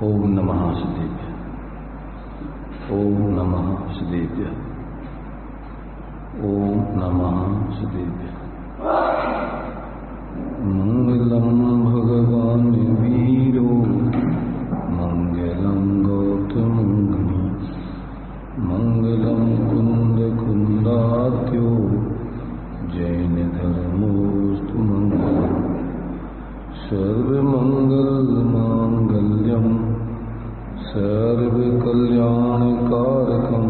ओम नमः शिवेभ्य। ओम नमः शिवेभ्य। ओम नमः शिवेभ्य। मंगलम भगवान वीरो मंगलम गौतमंगनी मंगलम कुंद कुंदात्यो जैन धर्मोस्तु मंगलम सर्वमंगल मांगल्यम सर्वकल्याणकारकम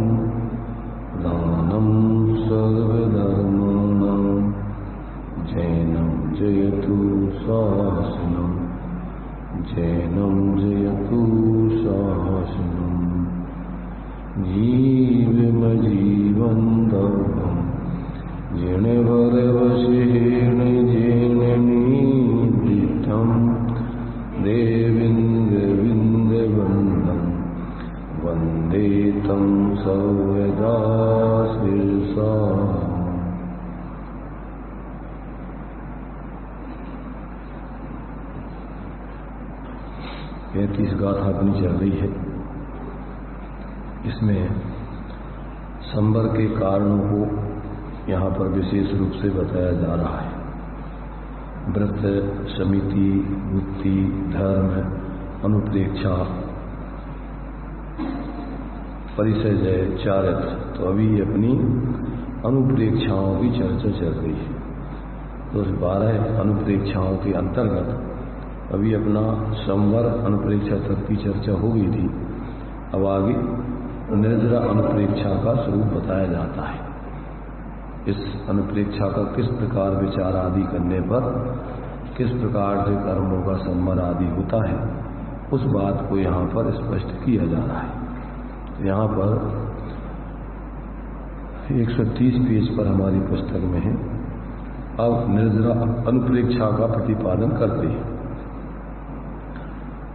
दानम सर्वधर्माणां जैनं जयतु शासनम जैनं जयतु शासनम जीवमजीवन्तं जिणवरवशेन जेननीदितं देवीन्द्रविन्दवन्दं वन्दे तं सर्वदा शिरसा। यह 30 गाथा अपनी चल रही है। इसमें संवर के कारणों को यहाँ पर विशेष रूप से बताया जा रहा है। व्रत, समिति, वृत्ति, धर्म, अनुप्रेक्षा, परिचय, चारित्र। तो अभी अपनी अनुप्रेक्षाओं की चर्चा चल रही है। तो 12 अनुप्रेक्षाओं के अंतर्गत अभी अपना संवर अनुप्रेक्षा तक की चर्चा हो गई थी। अब आगे निर्जरा अनुप्रेक्षा का स्वरूप बताया जाता है। इस अनुप्रेक्षा का किस प्रकार विचार आदि करने पर किस प्रकार से कर्मों का संवर आदि होता है, उस बात को यहाँ पर स्पष्ट किया जा रहा है। तो यहाँ पर 130 पेज पर हमारी पुस्तक में है। अब निर्जरा अनुप्रेक्षा का प्रतिपादन करते हैं।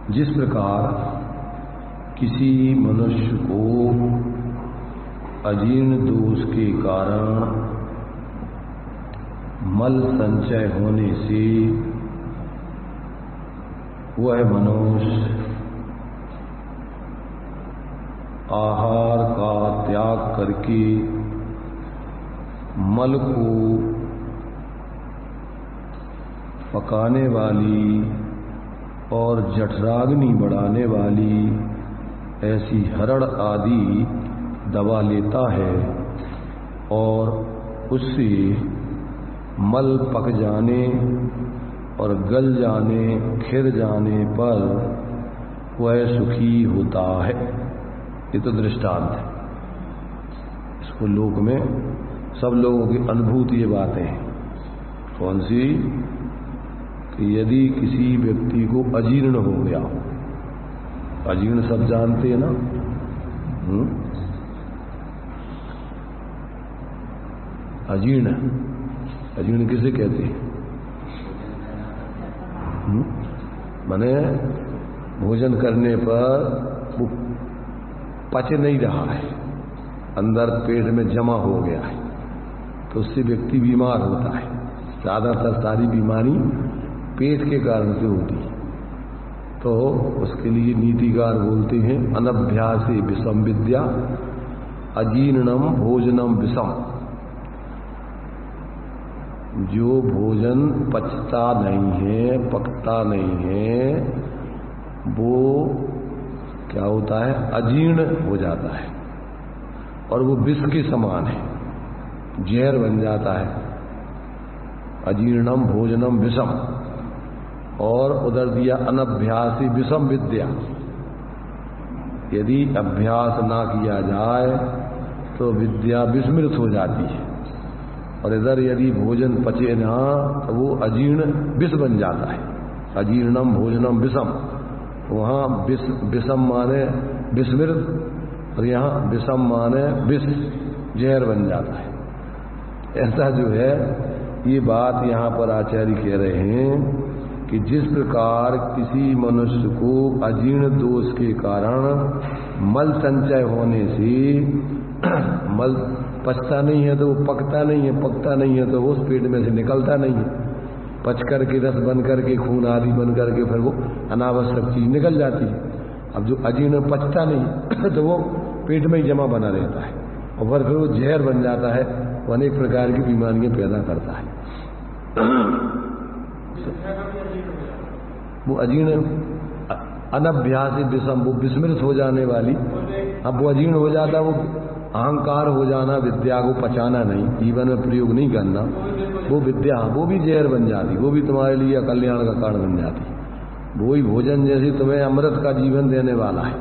जिस प्रकार किसी मनुष्य को अजीर्ण दोष के कारण मल संचय होने से वह मनुष्य आहार का त्याग करके मल को पकाने वाली और जठराग्नि बढ़ाने वाली ऐसी हरण आदि दवा लेता है और उससे मल पक जाने और गल जाने, खिर जाने पर वह सुखी होता है। ये तो दृष्टांत है। इसको लोक में सब लोगों की अनुभूति ये बातें हैं। कौन सी? कि यदि किसी व्यक्ति को अजीर्ण हो गया हो, अजीर्ण सब जानते हैं ना? अजीर्ण, अजीर्ण किसे कहते हैं? माने भोजन करने पर वो पच नहीं रहा है, अंदर पेट में जमा हो गया है, तो उससे व्यक्ति बीमार होता है। ज्यादातर सारी बीमारी पेट के कारण से होती है। तो उसके लिए नीतिकार बोलते हैं अनभ्यासे विषम विद्या अजीर्णम भोजनम विषम। जो भोजन पचता नहीं है, पकता नहीं है, वो क्या होता है? अजीर्ण हो जाता है और वो विष के समान है, जहर बन जाता है। अजीर्णम भोजनम विषम। और उधर दिया अनभ्यासी विषम विद्या। यदि अभ्यास ना किया जाए तो विद्या विस्मृत हो जाती है। और इधर यदि भोजन पचे ना तो वो अजीर्ण विष बन जाता है। अजीर्णम भोजनम विषम। वहाँ विषम माने विस्मृत और यहाँ विषम माने विष, जहर बन जाता है। ऐसा जो है ये बात यहाँ पर आचार्य कह रहे हैं कि जिस प्रकार किसी मनुष्य को अजीर्ण दोष के कारण मल संचय होने से मल पचता नहीं है तो वो पकता नहीं है, पकता नहीं है तो वो उस पेट में से निकलता नहीं है, पच करके रस बन करके खून आदि बन करके फिर वो अनावश्यक चीज निकल जाती है। अब जो अजीर्ण पचता नहीं तो वो पेट में ही जमा बना रहता है और फिर वो जहर बन जाता है, वो अनेक प्रकार की बीमारियां पैदा करता है। वो अजीर्ण अनभ्यासी विषम, वो विस्मृत हो जाने वाली, अब वो अजीर्ण हो जाता, वो अहंकार हो जाना, विद्या को पचाना नहीं, जीवन में प्रयोग नहीं करना, वो विद्या वो भी जहर बन जाती, वो भी तुम्हारे लिए अकल्याण का कारण बन जाती। वही भोजन जैसे तुम्हें अमृत का जीवन देने वाला है,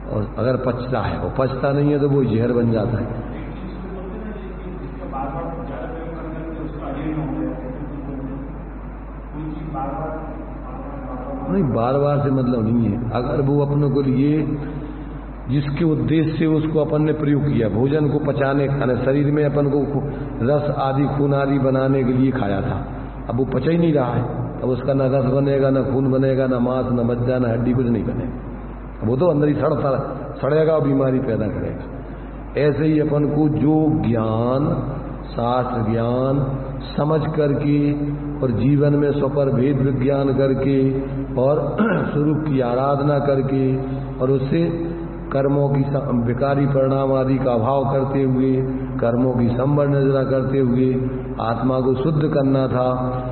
और अगर पचता है, वो पचता नहीं है तो वो जहर बन जाता है। नहीं, बार बार से मतलब नहीं है। अगर वो अपने को लिए जिसके उद्देश्य से उसको अपन ने प्रयोग किया, भोजन को पचाने, शरीर में अपन को रस आदि खून आदि बनाने के लिए खाया था, अब वो पचा ही नहीं रहा है, अब उसका न रस बनेगा, न खून बनेगा, न मांस, न मज्जा, न हड्डी, कुछ नहीं बनेगा, वो तो अंदर ही सड़ेगा और बीमारी पैदा करेगा। ऐसे ही अपन को जो ज्ञान, शास्त्र ज्ञान समझ करके और जीवन में स्वपर भेद विज्ञान करके और स्वरूप की आराधना करके और उससे कर्मों की विकारी परिणाम आदि का अभाव करते हुए, कर्मों की संवर्णना करते हुए आत्मा को शुद्ध करना था,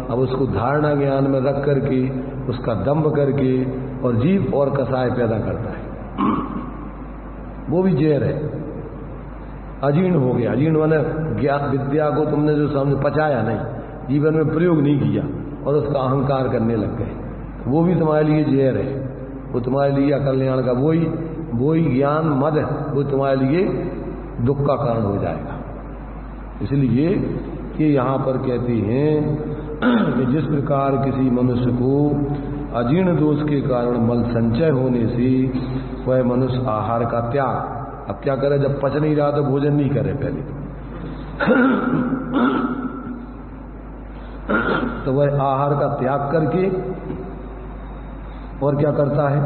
अब उसको धारणा ज्ञान में रख करके उसका दंभ करके और जीव और कसाय पैदा करता है, वो भी जहर है, अजीर्ण हो गया। अजीर्ण माने ज्ञान विद्या को तुमने जो समझ पचाया नहीं, जीवन में प्रयोग नहीं किया और उसका अहंकार करने लग गए, वो भी तुम्हारे लिए जहर है, वो तुम्हारे लिए अकल्याण का वही ज्ञान मद, वो तुम्हारे लिए दुख का कारण हो जाएगा। इसलिए कि यहाँ पर कहते हैं कि जिस प्रकार किसी मनुष्य को अजीर्ण दोष के कारण मल संचय होने से वह मनुष्य आहार का त्याग, अब क्या करे, जब पच नहीं रहा तो भोजन नहीं करे पहले तो वह आहार का त्याग करके और क्या करता है,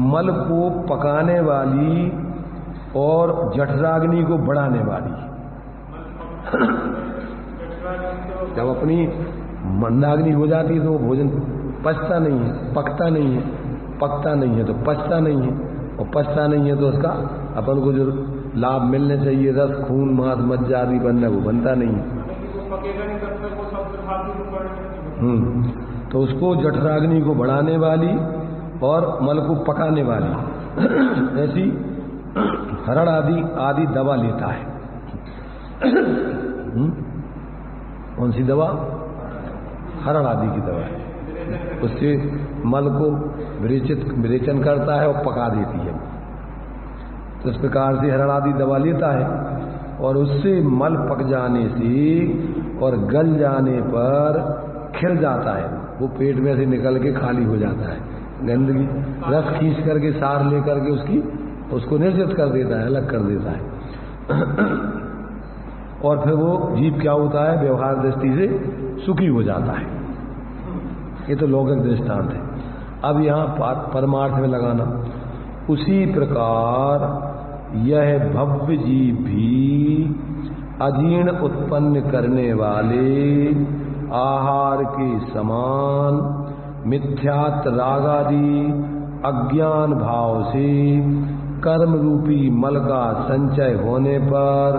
मल को पकाने वाली और जठराग्नि को बढ़ाने वाली जब अपनी मंदाग्नि हो जाती है तो वो भोजन पचता नहीं है, पकता नहीं है, पकता नहीं है तो पचता नहीं है, और पचता नहीं है तो उसका अपन को जो लाभ मिलने चाहिए, रस खून मांस मज्जा आदि बनना, वो बनता नहीं है। तो उसको जठराग्नि को बढ़ाने वाली और मल को पकाने वाली ऐसी हरण आदि दवा लेता है। कौन सी दवा? हरण आदि की दवा है, उससे मल को विरेचन करता है और पका देती है। तो इस प्रकार से हरण आदि दवा लेता है और उससे मल पक जाने से और गल जाने पर खिल जाता है, वो पेट में से निकल के खाली हो जाता है, गंदगी रस खींच करके सार लेकर के उसको निर्जित कर देता है, अलग कर देता है और फिर वो जीव क्या होता है, व्यवहार दृष्टि से सुखी हो जाता है। ये तो लौकिक दृष्टांत है। अब यहाँ परमार्थ में लगाना, उसी प्रकार यह भव्य जीव भी अजीर्ण उत्पन्न करने वाले आहार के समान मिथ्यात्व रागादि अज्ञान भाव से कर्म रूपी मल का संचय होने पर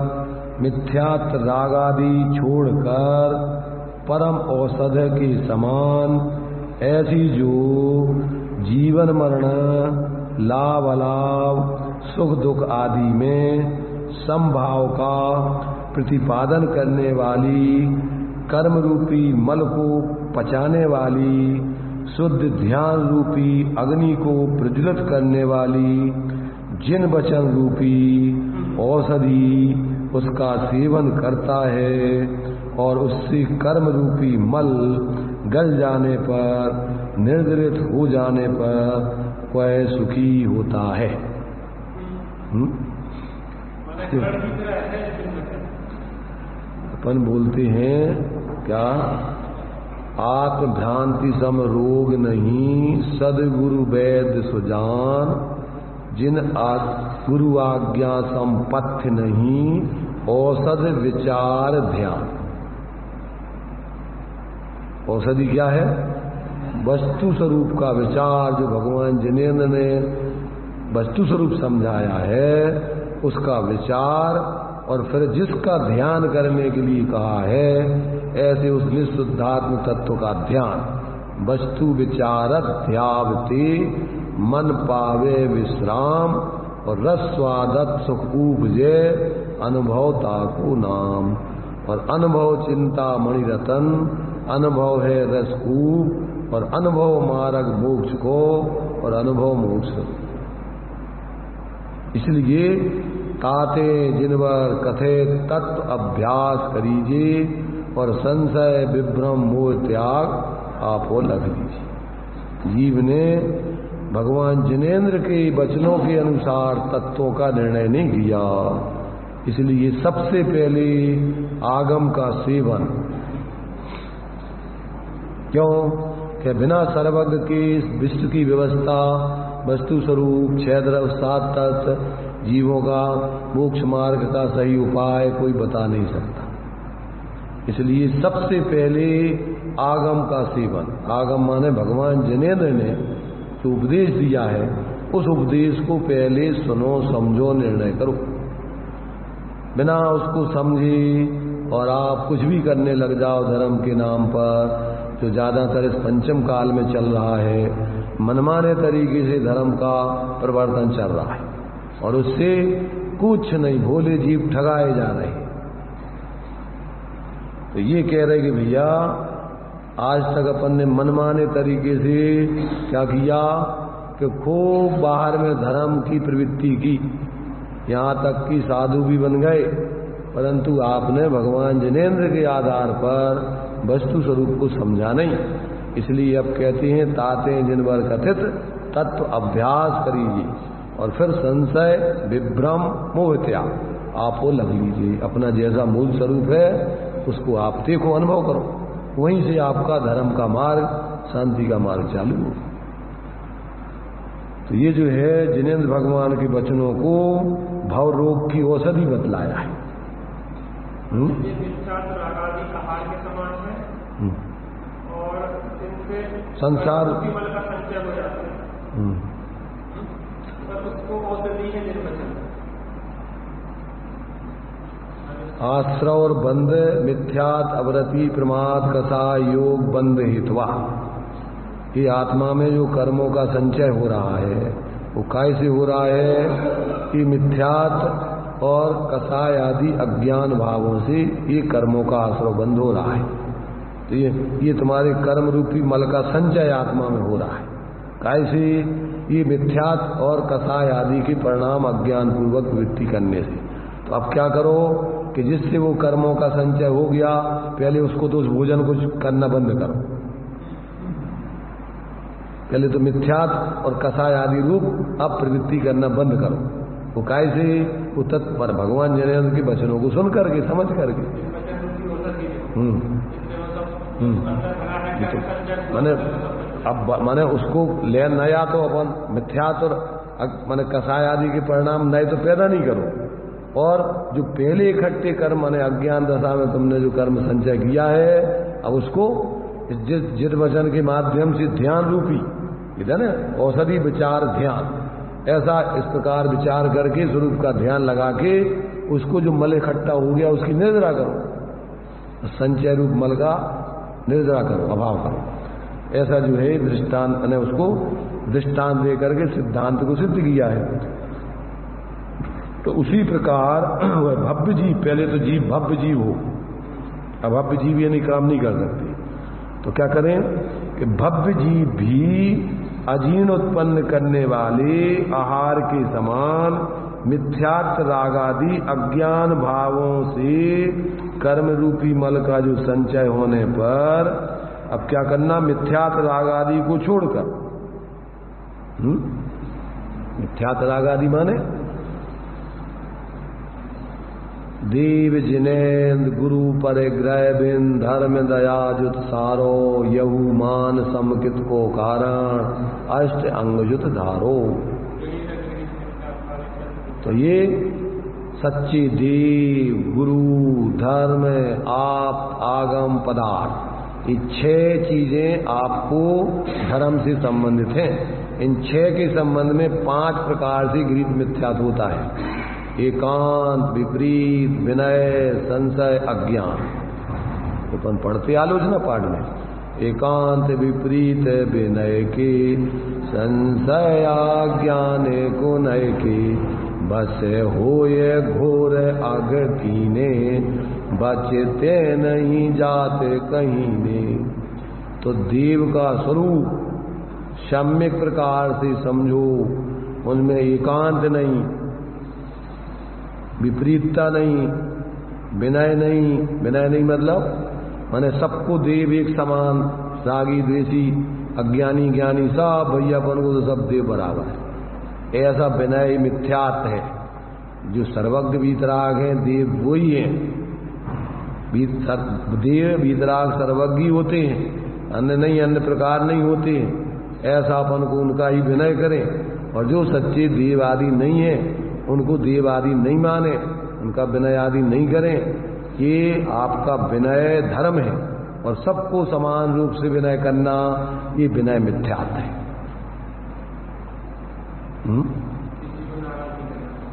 मिथ्यात्व रागादि छोड़कर परम औषध के समान ऐसी जो जीवन मरण लाभ अलाभ सुख दुख आदि में समभाव का प्रतिपादन करने वाली कर्म रूपी मल को पचाने वाली शुद्ध ध्यान रूपी अग्नि को प्रज्वलित करने वाली जिन वचन रूपी औषधि उसका सेवन करता है और उससे कर्म रूपी मल गल जाने पर निर्जरित हो जाने पर वह सुखी होता है। अपन बोलते हैं क्या, आत्मभ्रांति सम रोग नहीं सदगुरु वैद्य सुजान, जिन गुरु आज्ञा संपथ्य नहीं औषध विचार ध्यान। औषधि क्या है? वस्तु स्वरूप का विचार जो भगवान जिनेंद्र ने वस्तु स्वरूप समझाया है उसका विचार, और फिर जिसका ध्यान करने के लिए कहा है ऐसे उस निःशुद्धात्म तत्व का ध्यान। वस्तु विचारत ध्यावते मन पावे विश्राम, और रस स्वादत सुख उपजे अनुभवता को नाम। और अनुभव चिंता मणिरतन, अनुभव है रसकूप, और अनुभव मार्ग मोक्ष को, और अनुभव मोक्ष। इसलिए ताते जिनवर कथे तत्व अभ्यास करीजिए, और संशय विभ्रम मोह त्याग आपो लग लीजिए। जीव ने भगवान जिनेंद्र के वचनों के अनुसार तत्वों का निर्णय नहीं किया, इसलिए सबसे पहले आगम का सेवन। क्यों कि बिना सर्वज्ञ के विश्व की व्यवस्था, वस्तु स्वरूप, छह द्रव्य, सात तत्व, जीवों का मोक्ष मार्ग का सही उपाय कोई बता नहीं सकता। इसलिए सबसे पहले आगम का सेवन। आगम माने भगवान जिनेंद्र ने जो उपदेश दिया है उस उपदेश को पहले सुनो, समझो, निर्णय करो। बिना उसको समझे और आप कुछ भी करने लग जाओ धर्म के नाम पर, जो ज्यादातर इस पंचम काल में चल रहा है, मनमाने तरीके से धर्म का प्रवर्तन चल रहा है, और उससे कुछ नहीं, भोले जीव ठगाए जा रहे हैं। तो ये कह रहे कि भैया आज तक अपन ने मनमाने तरीके से क्या किया कि खूब बाहर में धर्म की प्रवृत्ति की, यहाँ तक कि साधु भी बन गए, परंतु आपने भगवान जिनेंद्र के आधार पर वस्तु स्वरूप को समझा नहीं। इसलिए अब कहते हैं ताते जिनवर कथित तत्व अभ्यास करीजिए, और फिर संशय विभ्रम मोह त्याग आपो लग लीजिए। अपना जैसा मूल स्वरूप है उसको आप देखो, अनुभव करो, वहीं से आपका धर्म का मार्ग, शांति का मार्ग चालू हो। तो ये जो है जिनेंद्र भगवान के वचनों को भव रोग की औषधि बतलाया है। और संसार आश्रव और बंध मिथ्यात अवरति प्रमाद कथा योग बंध हितवा। ये आत्मा में जो कर्मों का संचय हो रहा है वो कैसे हो रहा है कि मिथ्यात और कसाय आदि अज्ञान भावों से ये कर्मों का आश्रव बंध हो रहा है। तो ये तुम्हारे कर्म रूपी मल का संचय आत्मा में हो रहा है। कैसे? ये मिथ्यात और कसाय आदि के परिणाम अज्ञान पूर्वक वृत्ति करने से। तो अब क्या करो कि जिससे वो कर्मों का संचय हो गया, पहले उसको तो उस भोजन को करना बंद करो। पहले तो मिथ्यात और कसाय आदि रूप अब प्रवृत्ति करना बंद करो। वो कैसे? वो तत्पर भगवान जिनेंद्र के वचनों को सुन करके, समझ करके। माने उसको ले नया तो अपन मिथ्यात और माने कसाय आदि के परिणाम नए तो पैदा नहीं करो, और जो पहले इकट्ठे कर्म माने अज्ञान दशा में तुमने जो कर्म संचय किया है, अब उसको जित वचन के माध्यम से ध्यान रूपी, इधर ना औषधि विचार ध्यान, ऐसा इस प्रकार विचार करके स्वरूप का ध्यान लगा के उसको जो मल इकट्ठा हो गया उसकी निर्जरा करो, संचय रूप मल का निर्जरा करो, अभाव करो। ऐसा जो है दृष्टांत ने उसको दृष्टांत दे करके सिद्धांत को सिद्ध किया है। तो उसी प्रकार वह भव्य जीव, पहले तो जीव भव्य जीव हो, अभव्य जीव ये नहीं काम नहीं कर सकते। तो क्या करें कि भव्य जीव भी अजीर्ण उत्पन्न करने वाले आहार के समान मिथ्यात्व राग आदि अज्ञान भावों से कर्म रूपी मल का जो संचय होने पर अब क्या करना? मिथ्यात्व राग आदि को छोड़कर, मिथ्यात्व राग आदि माने देव जिनेन्द्र गुरु परिग्रह बिन धर्म दया जुत सारो यहू मान समकित को कारण अष्ट अंगजुत धारो। तो ये सच्चे देव गुरु धर्म आप आगम पदार्थ ये 6 चीजें आपको धर्म से संबंधित हैं। इन 6 के संबंध में 5 प्रकार से गृहीत मिथ्यात्व होता है। एकांत, विपरीत, विनय, संशय, अज्ञान। अपन पढ़ते आलोचना पाठ में, एकांत विपरीत विनय के, संशय ज्ञान को नय के, बस होए घोर अग कीने, बचते नहीं जाते कहीं ने। तो देव का स्वरूप सम्यक प्रकार से समझो, उनमें एकांत नहीं, विपरीतता नहीं, विनय नहीं। विनय नहीं मतलब माने सबको देव एक समान, रागी द्वेषी अज्ञानी ज्ञानी सब भैयापन को तो सब देव बराबर है, ऐसा विनय मिथ्यात्व है। जो सर्वज्ञ वीतराग है देव वही है। देव वीतराग सर्वज्ञ होते हैं, अन्य नहीं, अन्य प्रकार नहीं होते हैं। ऐसा अपन को उनका ही विनय करें। और जो सच्चे देव आदि नहीं है उनको देव आदि नहीं माने, उनका विनय आदि नहीं करें। ये आपका विनय धर्म है और सबको समान रूप से विनय करना, ये विनय मिथ्यात्व है।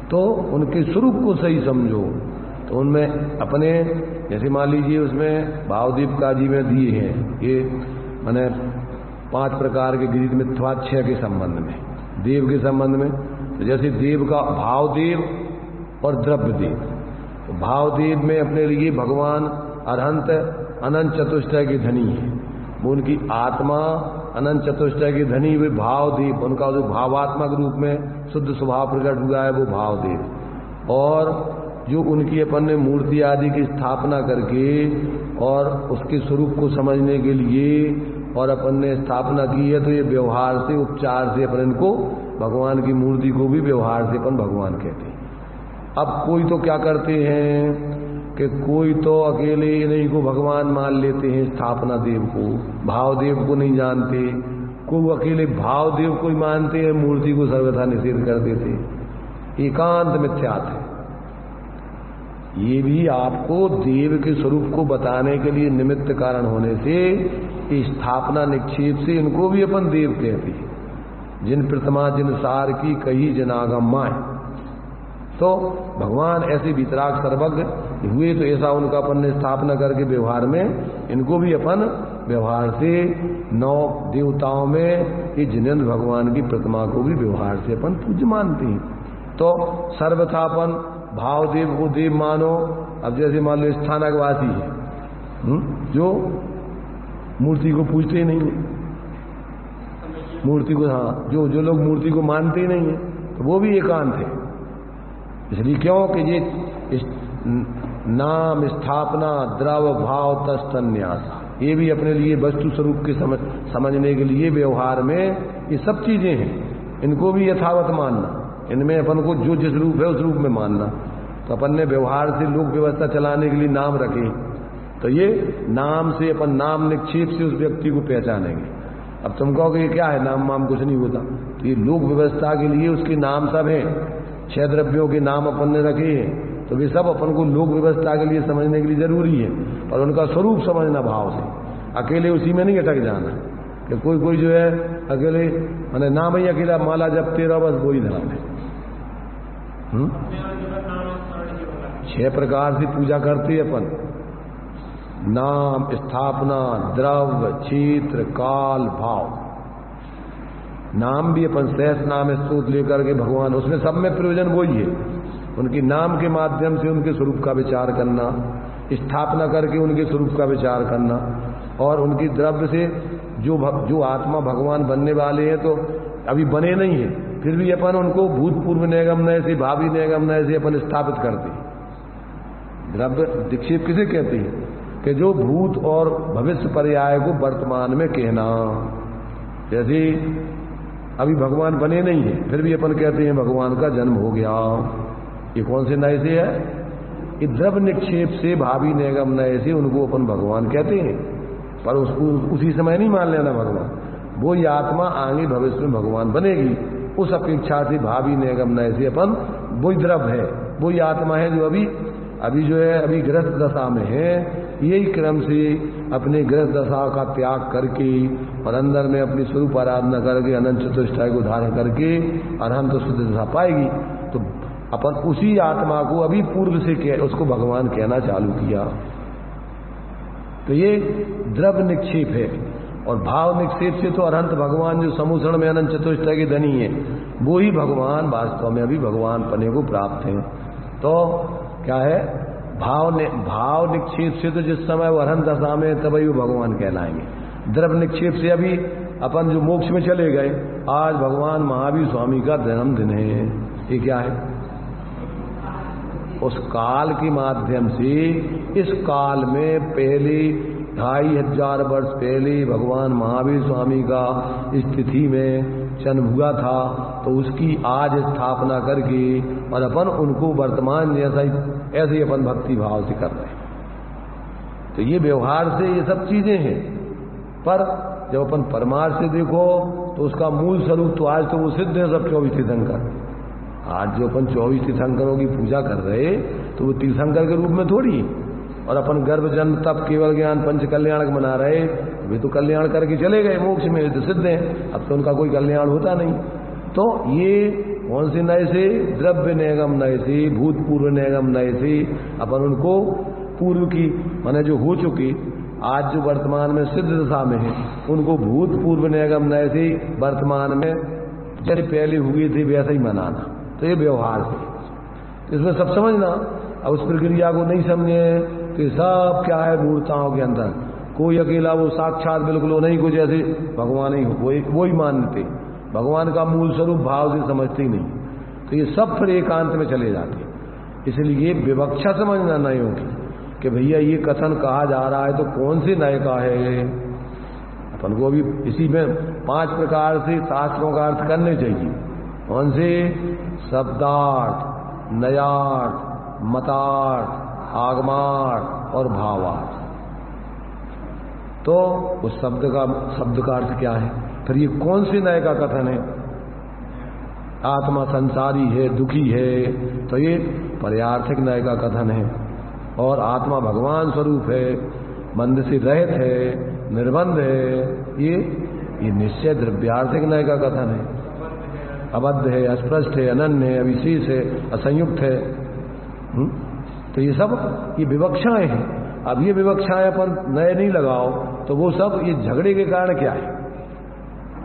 तो उनके स्वरूप को सही समझो। तो उनमें अपने, जैसे मान लीजिए उसमें भावदीपिका जी में दिए हैं ये माने 5 प्रकार के गृहीत मिथ्या 6 के संबंध में, देव के संबंध में। तो जैसे देव का भावदेव और द्रव्य देव। तो भावदेव में अपने लिए भगवान अरहंत अनंत चतुष्टय के धनी है। वो उनकी आत्मा अनंत चतुष्टय के धनी हुए भावदेव, उनका जो भावात्मक रूप में शुद्ध स्वभाव प्रकट हुआ है वो भावदेव। और जो उनकी अपन ने मूर्ति आदि की स्थापना करके और उसके स्वरूप को समझने के लिए और अपन ने स्थापना की है, तो ये व्यवहार से उपचार से अपन इनको भगवान की मूर्ति को भी व्यवहार से अपन भगवान कहते हैं। अब कोई तो क्या करते हैं कि कोई तो अकेले इन्हीं को भगवान मान लेते हैं, स्थापना देव को, भावदेव को नहीं जानते। कोई अकेले भावदेव को ही मानते हैं, मूर्ति को सर्वथा निषेध कर देते। एकांत मिथ्यात्व है। ये भी आपको देव के स्वरूप को बताने के लिए निमित्त कारण होने से स्थापना निक्षेप से इनको भी अपन देव कहते हैं। जिन प्रतिमा जिन सार की कही जनागम माए। तो भगवान ऐसे वितराग सर्वज्ञ हुए, तो ऐसा उनका अपन ने स्थापना करके व्यवहार में इनको भी अपन व्यवहार से 9 देवताओं में ये जिनेन्द्र भगवान की प्रतिमा को भी व्यवहार से अपन पूज्य मानते हैं। तो सर्वथा अपन भावदेव को देव मानो। अब जैसे मान लो स्थानकवासी है जो मूर्ति को पूजते ही नहीं है, मूर्ति को, हाँ, जो लोग मूर्ति को मानते ही नहीं है, तो वो भी एकांत है। इसलिए क्यों कि ये नाम स्थापना द्रव भाव तस्तन्यास, ये भी अपने लिए वस्तु स्वरूप के समझने के लिए व्यवहार में ये सब चीजें हैं, इनको भी यथावत मानना, इनमें अपन को जो जिस रूप है उस रूप में मानना। तो अपन ने व्यवहार से लोक व्यवस्था चलाने के लिए नाम रखे, तो ये नाम से अपन नाम निक्षेप से उस व्यक्ति को पहचानेंगे। अब तुम कहो कि ये क्या है, नाम वाम कुछ नहीं होता, तो ये लोक व्यवस्था के लिए उसके नाम सब है। 6 द्रव्यों के नाम अपन ने रखे हैं, तो वे सब अपन को लोक व्यवस्था के लिए समझने के लिए जरूरी है, और उनका स्वरूप समझना भाव से। अकेले उसी में नहीं अटक जाना कि कोई जो है अकेले मैंने नाम ही अकेला माला जपते रहो, बस वही धर्म है। 6 प्रकार से पूजा करते अपन, नाम, स्थापना, द्रव्य, क्षेत्र, काल, भाव। नाम भी अपन सहस नाम स्तोत्र लेकर के भगवान, उसमें सब में प्रयोजन वही है, उनके नाम के माध्यम से उनके स्वरूप का विचार करना, स्थापना करके उनके स्वरूप का विचार करना, और उनकी द्रव्य से जो आत्मा भगवान बनने वाले हैं तो अभी बने नहीं है, फिर भी अपन उनको भूतपूर्व निगमनय से भावी निगमनय से अपन स्थापित करते हैं। द्रव्य दिक्षेप किसे कहते हैं कि जो भूत और भविष्य पर्याय को वर्तमान में कहना। जैसे अभी भगवान बने नहीं है, फिर भी अपन कहते हैं भगवान का जन्म हो गया। ये कौन से नए से है? ये द्रव्य निक्षेप से भावी निगम नए से उनको अपन भगवान कहते हैं, पर उसको उसी समय नहीं मान लेना भगवान। वो ये आत्मा आगे भविष्य में भगवान बनेगी, उस अपेक्षा से भावी निगम नए से अपन वही द्रव्य है, वही आत्मा है जो अभी जो है अभी ग्रस्त दशा में है। यही क्रम से अपनी गृह दशा का त्याग करके और अंदर में अपनी स्वरूप आराधना करके अनंत चतुष्टय को धारण करके अनंत शुद्ध दशा पाएगी। तो अपन उसी आत्मा को अभी पूर्व से उसको भगवान कहना चालू किया। तो ये द्रव्य निक्षेप है। और भाव निक्षेप से तो अनंत भगवान जो समूषण में अनंत चतुष्टय के धनी है वो ही भगवान वास्तव में अभी भगवान पने को प्राप्त हैं। तो क्या है, भाव निक्षेप से तो जिस समय वो अनंत दशा में तभी वो भगवान कहलाएंगे। द्रव्य निक्षेप से अभी अपन जो मोक्ष में चले गए, आज भगवान महावीर स्वामी का जन्मदिन है। ये क्या है, उस काल के माध्यम से इस काल में पहले 2500 वर्ष पहले भगवान महावीर स्वामी का इस तिथि में जन्म हुआ था। तो उसकी आज स्थापना करके और अपन उनको वर्तमान जैसा ऐसे ही अपन भक्ति भाव से कर रहे हैं। तो ये व्यवहार से ये सब चीजें हैं। पर जब अपन परमार्थ से देखो तो उसका मूल स्वरूप तो आज तो वो सिद्ध है सब 24 तीर्थंकर। आज जो अपन 24 तीर्थंकरों की पूजा कर रहे तो वो तीर्थंकर के रूप में थोड़ी, और अपन गर्भ जन्म तप केवल ज्ञान पंच कल्याण मना रहे, वे तो कल्याण करके चले गए मोक्ष में, तो सिद्ध हैं। अब तो उनका कोई कल्याण होता नहीं। तो ये कौन से नए से, द्रव्य निगम नए से, भूतपूर्व निगम नए से अपन उनको पूर्व की माने जो हो चुके आज जो वर्तमान में सिद्ध दशा में है उनको भूतपूर्व निगम नए से वर्तमान में जैसे पहले हुए थे वैसा ही मनाना। तो ये व्यवहार है, इसमें सब समझना। अब उस प्रक्रिया को नहीं समझे तो सब क्या है मूर्ताओं के अंदर कोई अकेला वो साक्षात बिल्कुल नहीं, कुछ ऐसे भगवान ही वो ही मानते, भगवान का मूल स्वरूप भाव से समझते ही नहीं। तो ये सब फिर एकांत में चले जाते। इसलिए विवक्षा समझना नयों की कि भैया ये कथन कहा जा रहा है तो कौन से नय का है। अपन को अभी इसी में 5 प्रकार से शास्त्रों का अर्थ करने चाहिए। कौन से, शब्दार्थ, नयार्थ, मतार्थ, आगमार्थ और भावार्थ। तो उस शब्द का अर्थ क्या है, फिर ये कौन से नय का कथन है। आत्मा संसारी है, दुखी है, तो ये पर्यार्थिक नय का कथन है। और आत्मा भगवान स्वरूप है, बंध से रहित है, निर्बंध है, ये निश्चय द्रव्यार्थिक नय का कथन है। अबद्ध है, अस्पृष्ट है, अनन्य है, अविशेष है, असंयुक्त है। तो ये सब ये विवक्षाएं हैं। अब ये विवक्षाएं अपन नए नहीं लगाओ तो वो सब ये झगड़े के कारण क्या है।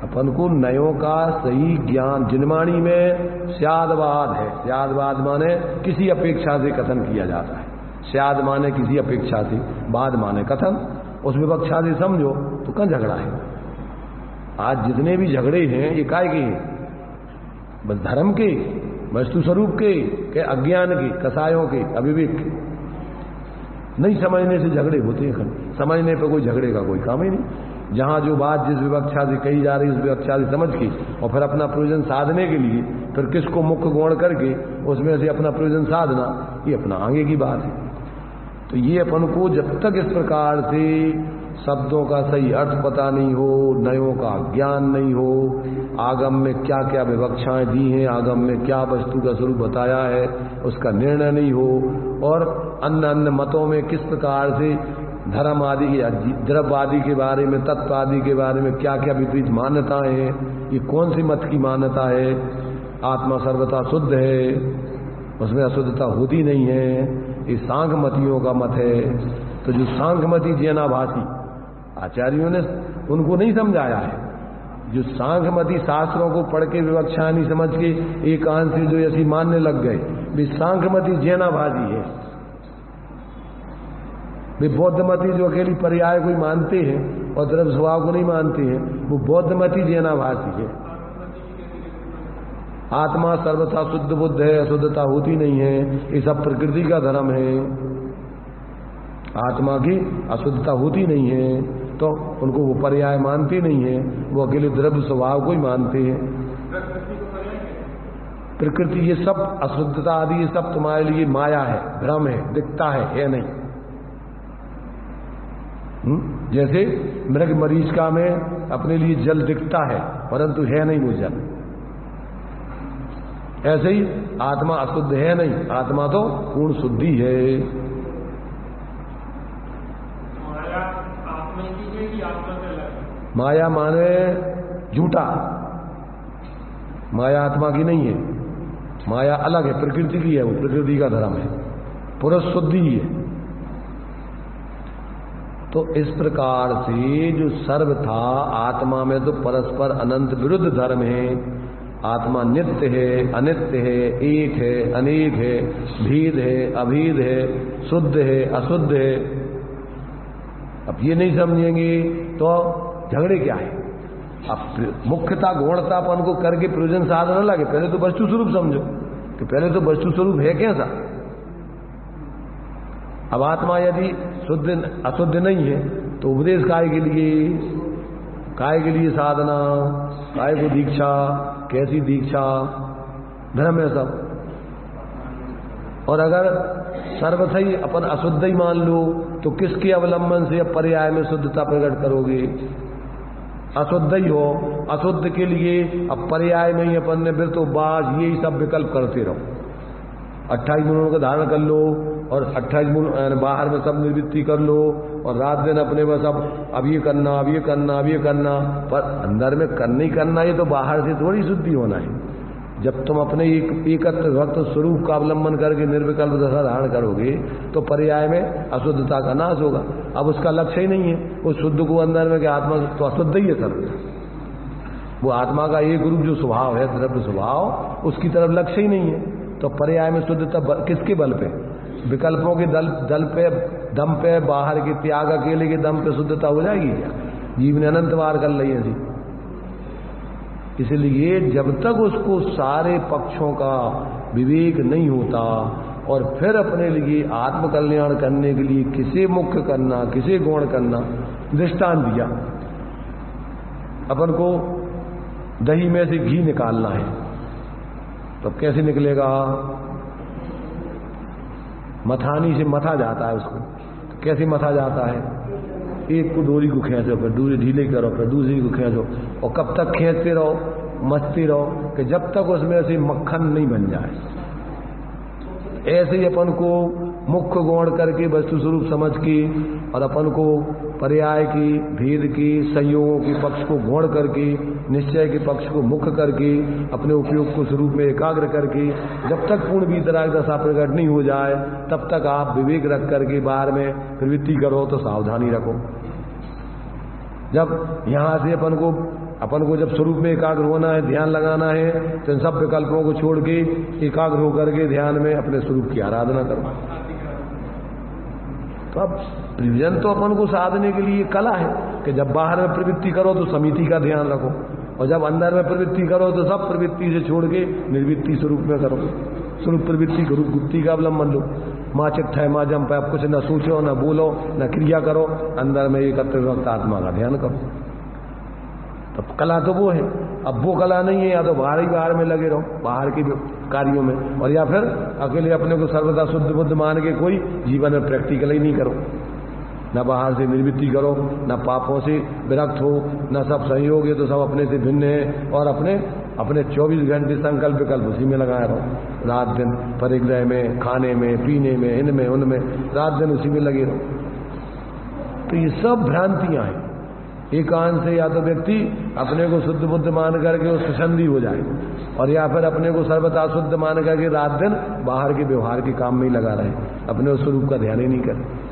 अपन को नयों का सही ज्ञान, जिनवाणी में स्यादवाद है। स्यादवाद माने किसी अपेक्षा से कथन किया जाता है। स्याद माने किसी अपेक्षा से, बाद माने कथन। उस विवक्षा से समझो तो कहाँ झगड़ा है। आज जितने भी झगड़े हैं ये काय के हैं, बस धर्म के, वस्तु स्वरूप के अज्ञान के, कसायों के, अविवेक के। नहीं समझने से झगड़े होते हैं। समझने पे कोई झगड़े का कोई काम ही नहीं। जहां जो बात जिस विवक्षा से कही जा रही है उस विवक्षा से समझ के और फिर अपना प्रयोजन साधने के लिए फिर किसको मुख्य गौण करके उसमें से अपना प्रयोजन साधना, ये अपना आगे की बात है। तो ये अपन को जब तक इस प्रकार से शब्दों का सही अर्थ पता नहीं हो, नयों का ज्ञान नहीं हो, आगम में क्या क्या विवक्षाएं दी हैं, आगम में क्या वस्तु का स्वरूप बताया है उसका निर्णय नहीं हो, और अन्य अन्य मतों में किस प्रकार से धर्म आदि के, द्रव्य आदि के बारे में, तत्व आदि के बारे में क्या क्या विपरीत मान्यताएं हैं, ये कौन सी मत की मान्यता है। आत्मा सर्वथा शुद्ध है, उसमें अशुद्धता होती नहीं है, ये सांख्यमतियों का मत है। तो जो सांख्यमती जैनाभासी आचार्यों ने उनको नहीं समझाया है। जो सांख्यमती शास्त्रों को पढ़ के विवक्षा नहीं समझ के एकांत से जो ऐसी मानने लग गए, वे सांख्यमती जैनाभासी है। वे बौद्धमती जो अकेली पर्याय को ही मानते हैं और द्रव्य स्वभाव को नहीं मानते हैं, वो बौद्धमती जैनाभासी है। आत्मा सर्वथा शुद्ध बुद्ध है, अशुद्धता होती नहीं है, ये सब प्रकृति का धर्म है। आत्मा की अशुद्धता होती नहीं है, तो उनको वो पर्याय मानते नहीं है, वो अकेले द्रव्य स्वभाव को ही मानते हैं। प्रकृति ये सब अशुद्धता आदि ये सब तुम्हारे लिए माया है, भ्रम है, दिखता है नहीं। जैसे मृग मरीचिका में अपने लिए जल दिखता है परंतु है नहीं वो जल, ऐसे ही आत्मा अशुद्ध है नहीं, आत्मा तो पूर्ण शुद्धि है। माया माया माने झूठा, माया आत्मा की नहीं है, माया अलग है, प्रकृति की है, वो प्रकृति का धर्म है, पुरुष शुद्धि ही है। तो इस प्रकार से जो सर्व था आत्मा में तो परस्पर अनंत विरुद्ध धर्म है। आत्मा नित्य है, अनित्य है, एक है, अनेक है, भेद है, अभेद है, शुद्ध है, अशुद्ध है। अब ये नहीं समझेंगे तो झगड़े क्या है। अब मुख्यता गौणतापन को करके प्रयोजन साधन न लगे, पहले तो वस्तु स्वरूप समझो कि पहले तो वस्तु स्वरूप है कैसा। अब आत्मा यदि शुद्ध अशुद्ध नहीं है तो उपदेश काय के लिए साधना, काय को दीक्षा, कैसी दीक्षा, धर्म है सब। और अगर सर्वथा ही अपन अशुद्ध ही मान लो तो किसके अवलंबन से अब पर्याय में शुद्धता प्रकट करोगे। अशुद्ध ही हो, अशुद्ध के लिए अब पर्याय में ही अपन ने फिर तो बाज यही सब विकल्प करते रहो। 28 मूलों का धारण कर लो और 28 मूल बाहर में सब निर्वृत्ति कर लो और रात दिन अपने बस अब ये करना, अब ये करना, अब ये करना, पर अंदर में करना ही करना, ये तो बाहर से थोड़ी शुद्धि होना है। जब तुम अपने एकत्र भक्त स्वरूप का अवलंबन करके निर्विकल्प दशा धारण करोगे तो पर्याय में अशुद्धता का नाश होगा। अब उसका लक्ष्य ही नहीं है उस शुद्ध को अंदर में कि आत्मा तो अशुद्ध ही है सब, वो आत्मा का एक रूप जो स्वभाव है, द्रव्य स्वभाव, उसकी तरफ लक्ष्य ही नहीं है। तो पर्याय में शुद्धता किसके बल पे? विकल्पों के दल पे, दम पे, बाहर के त्याग अकेले के दम पे शुद्धता हो जाएगी क्या? जीव ने अनंत बार कर ली ऐसी। इसलिए जब तक उसको सारे पक्षों का विवेक नहीं होता और फिर अपने लिए आत्मकल्याण करने के लिए किसे मुख्य करना, किसे गौण करना, दृष्टांत दिया अपन को दही में से घी निकालना है, तो कैसे निकलेगा? मथानी से मथा जाता है उसको, तो कैसे मथा जाता है? एक को डोरी को खींचो, फिर दूसरी ढीले करो, फिर दूसरी को खींचो, और कब तक खींचते रहो, मचते रहो कि जब तक उसमें से मक्खन नहीं बन जाए। ऐसे ही अपन को मुख्य गौण करके वस्तु स्वरूप समझ के और अपन को पर्याय की, भेद की, संयोगों के पक्ष को गौण करके, निश्चय के पक्ष को मुख्य करके, अपने उपयोग को स्वरूप में एकाग्र करके जब तक पूर्ण वीतराग दशा प्रकट नहीं हो जाए तब तक आप विवेक रख करके बाहर में प्रवृत्ति करो तो सावधानी रखो। जब यहां से अपन को जब स्वरूप में एकाग्र होना है, ध्यान लगाना है, तो इन सब विकल्पों को छोड़ के एकाग्र होकर के ध्यान में अपने स्वरूप की आराधना करो। तो अब प्रयोजन तो अपन को साधने के लिए कला है कि जब बाहर में प्रवृत्ति करो तो समिति का ध्यान रखो, और जब अंदर में प्रवृत्ति करो तो सब प्रवृत्ति से छोड़ के निर्वृत्ति स्वरूप में करो। स्वरूप प्रवृत्ति को रूप गुप्ति का अवलंबन लो। माँ चिट्ठ है, माँ जम पे, आप कुछ न सोचो, न बोलो, न क्रिया करो, अंदर में एकत्र वक्त आत्मा का ध्यान करो। तब कला तो वो है। अब वो कला नहीं है, या तो बाहर में लगे रहो, बाहर के कार्यों में, और या फिर अकेले अपने को सर्वदा शुद्ध बुद्ध मान के कोई जीवन में प्रैक्टिकल ही नहीं करो। न बाहर से निर्वृत्ति करो, न पापों से विरक्त हो, न सब सहयोग है तो सब अपने से भिन्न है, और अपने 24 घंटे संकल्प विकल्प उसी में लगाए रहो। रात दिन परिग्रह में, खाने में, पीने में, इनमें उनमें, रात दिन उसी में लगे रहो। तो ये सब भ्रांतियां हैं। एकांत से या तो व्यक्ति अपने को शुद्ध बुद्ध मान करके वो सुसंधि हो जाए, और या फिर अपने को सर्वथा शुद्ध मान करके रात दिन बाहर के व्यवहार के काम में ही लगा रहे, अपने उस स्वरूप का ध्यान ही नहीं करे।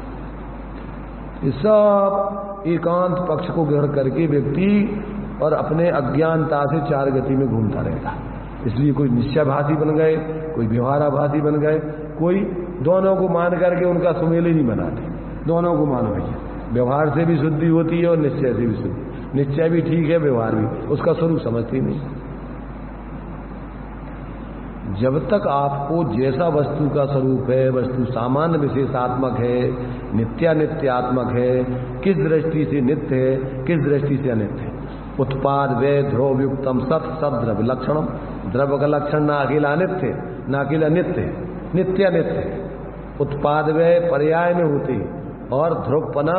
ये सब एकांत पक्ष को ग्रहण करके व्यक्ति और अपने अज्ञानता से चार गति में घूमता रहता। इसलिए कोई निश्चयभाषी बन गए, कोई व्यवहाराभाषी बन गए, कोई दोनों को मान करके उनका सुमेल ही नहीं बनाते। दोनों को मानो भैया, व्यवहार से भी शुद्धि होती है और निश्चय से भी शुद्धि। निश्चय भी ठीक है, व्यवहार भी, उसका स्वरूप समझती नहीं। जब तक आपको जैसा वस्तु का स्वरूप है, वस्तु सामान्य विशेषात्मक है, नित्यानित्यात्मक है, किस दृष्टि से नित्य है, किस दृष्टि से अनित्य है। उत्पाद व्यय ध्रुव युक्तम सत सद द्रव्य लक्षणम। द्रव्य का लक्षण ना अकेला अनित्य, ना अकेला नित्य है, नित्यानित्य। उत्पाद व्यय पर्याय में होते, और ध्रुवपना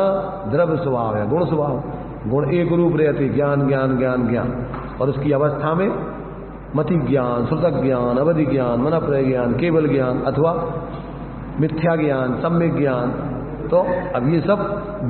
द्रव्य स्वभाव है, गुण स्वभाव। गुण एक रूप रहते, ज्ञान ज्ञान ज्ञान ज्ञान, और उसकी अवस्था में मति ज्ञान, श्रुतक ज्ञान, अवधि ज्ञान, मनप्रय ज्ञान, केवल ज्ञान, अथवा मिथ्या ज्ञान, सम्यक ज्ञान। तो अब ये सब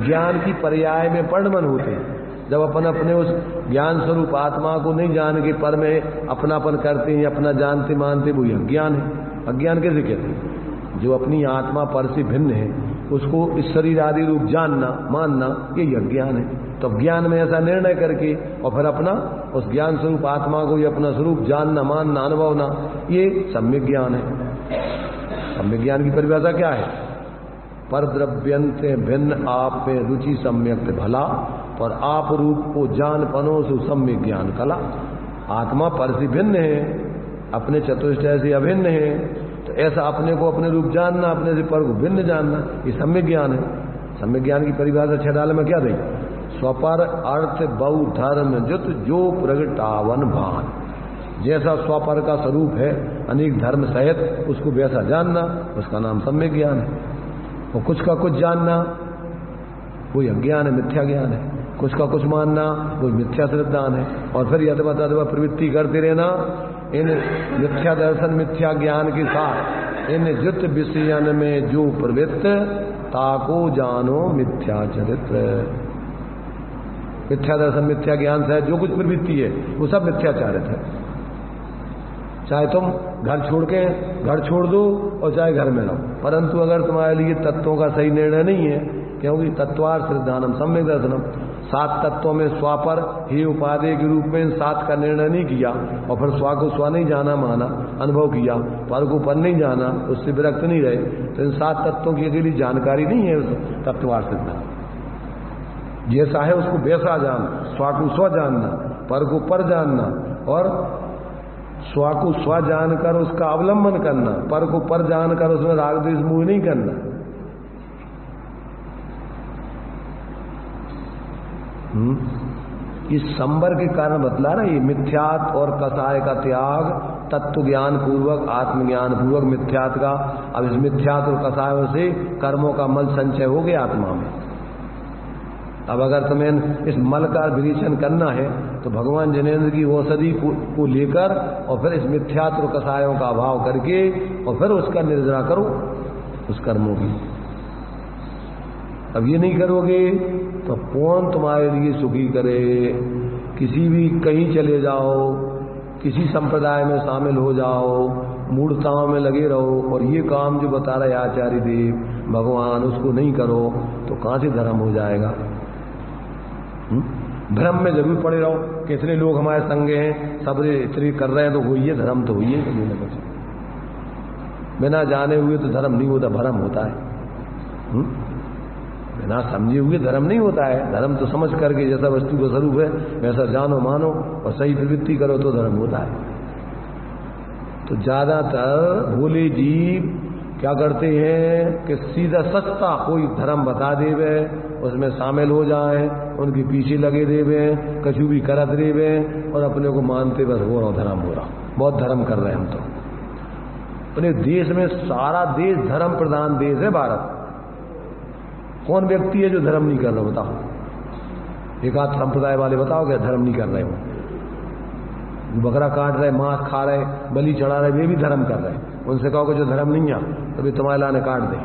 ज्ञान की पर्याय में परिणमन होते हैं। जब अपन अपने उस ज्ञान स्वरूप आत्मा को नहीं जान के पर में अपनापन करते हैं, अपना जानते मानते, वो अज्ञान है। अज्ञान कैसे कहते हैं? जो अपनी आत्मा पर से भिन्न है उसको इस शरीर आदि रूप जानना मानना, ये अज्ञान है। तो ज्ञान में ऐसा निर्णय करके और फिर अपना उस ज्ञान स्वरूप आत्मा को, ये अपना स्वरूप जानना मानना अनुभवना, ये सम्यक ज्ञान है। सम्यक ज्ञान की परिभाषा क्या है? पर द्रव्यंते भिन्न आप में रुचि सम्यक भला, और आप रूप को जान पनो सु सम्यक ज्ञान कला। आत्मा पर से भिन्न है, अपने चतुष्टय से अभिन्न है, तो ऐसा अपने को अपने रूप जानना, अपने से पर को भिन्न जानना, ये सम्यक ज्ञान है। सम्यक ज्ञान की परिभाषा 6 डाल में क्या दें? स्वपर अर्थ बहु धर्म जुत जो प्रगटावन भान। जैसा स्वपर का स्वरूप है अनेक धर्म सहित, उसको वैसा जानना, उसका नाम सम्यक ज्ञान है। और कुछ का कुछ जानना कोई अज्ञान है, मिथ्या ज्ञान है। कुछ का कुछ मानना कोई मिथ्या श्रद्धान है। और फिर यथवा प्रवृत्ति करते रहना इन मिथ्या दर्शन मिथ्या ज्ञान के साथ, इन जुत विषयन में जो प्रवृत्त ताको जानो मिथ्या चरित्र। मिथ्या दर्शन मिथ्या ज्ञान से जो कुछ प्रवृत्ति है वो सब मिथ्याचारित है। चाहे तुम घर छोड़ दो और चाहे घर में रहो, परंतु अगर तुम्हारे लिए तत्वों का सही निर्णय नहीं है, क्योंकि तत्वार श्रद्धानम सम्यक दर्शनम, 7 तत्वों में स्वापर ही उपादेय के रूप में इन 7 का निर्णय नहीं किया और फिर स्वा को स्वा नहीं जाना माना, अनुभव किया, पर को पर नहीं जाना, उससे विरक्त नहीं रहे, तो इन 7 तत्वों की अकेली जानकारी नहीं है उस तत्वार सिद्धांत। जैसा है उसको वैसा जान, स्वा को स्व जानना, पर को पर जानना, और स्वा को स्व जानकर उसका अवलंबन करना, पर को पर जानकर उसमें राग द्वेष मोह नहीं करना। इस संबर के कारण बतला रहा है मिथ्यात और कसाय का त्याग, तत्व ज्ञान पूर्वक आत्मज्ञान पूर्वक मिथ्यात का। अब इस मिथ्यात और कसायों से कर्मों का मल संचय हो गया आत्मा में। अब अगर तुम्हें इस मल का विवेचन करना है तो भगवान जिनेंद्र की औषधि को लेकर और फिर इस मिथ्यात और कसायों का अभाव करके और फिर उसका निर्जरा करो उस कर्मों की। अब ये नहीं करोगे तो कौन तुम्हारे लिए सुखी करे? किसी भी कहीं चले जाओ, किसी संप्रदाय में शामिल हो जाओ, मूढ़ताओं में लगे रहो, और ये काम जो बता रहे आचार्य देव भगवान उसको नहीं करो तो कहां से धर्म हो जाएगा? भ्रम में जरूर पड़े रहो कि इतने लोग हमारे संग हैं, सब इतने कर रहे हैं तो वही है, धर्म तो हुई है। बिना जाने हुए तो धर्म नहीं होता, भ्रम होता है। बिना समझे हुए धर्म नहीं होता है। धर्म तो समझ करके जैसा वस्तु का स्वरूप है वैसा जानो मानो और सही प्रवृत्ति करो तो धर्म होता है। तो ज्यादातर भोले जीव क्या करते हैं कि सीधा सस्ता कोई धर्म बता देवे, उसमें शामिल हो जाए, उनके पीछे लगे देवे, कछु भी करत देवे और अपने को मानते बस हो रहा धर्म हो रहा, बहुत धर्म कर रहे हैं हम तो। अपने देश में सारा देश धर्म प्रधान देश है भारत। कौन व्यक्ति है जो धर्म नहीं कर रहा? बताओ, एक आध संप्रदाय वाले बताओ क्या धर्म नहीं कर रहे हो? बकरा काट रहे, मांस खा रहे, बलि चढ़ा रहे, वे भी धर्म कर रहे हैं। उनसे कहो कि जो धर्म नहीं है तो भी तुम्हारे लाने काट दे।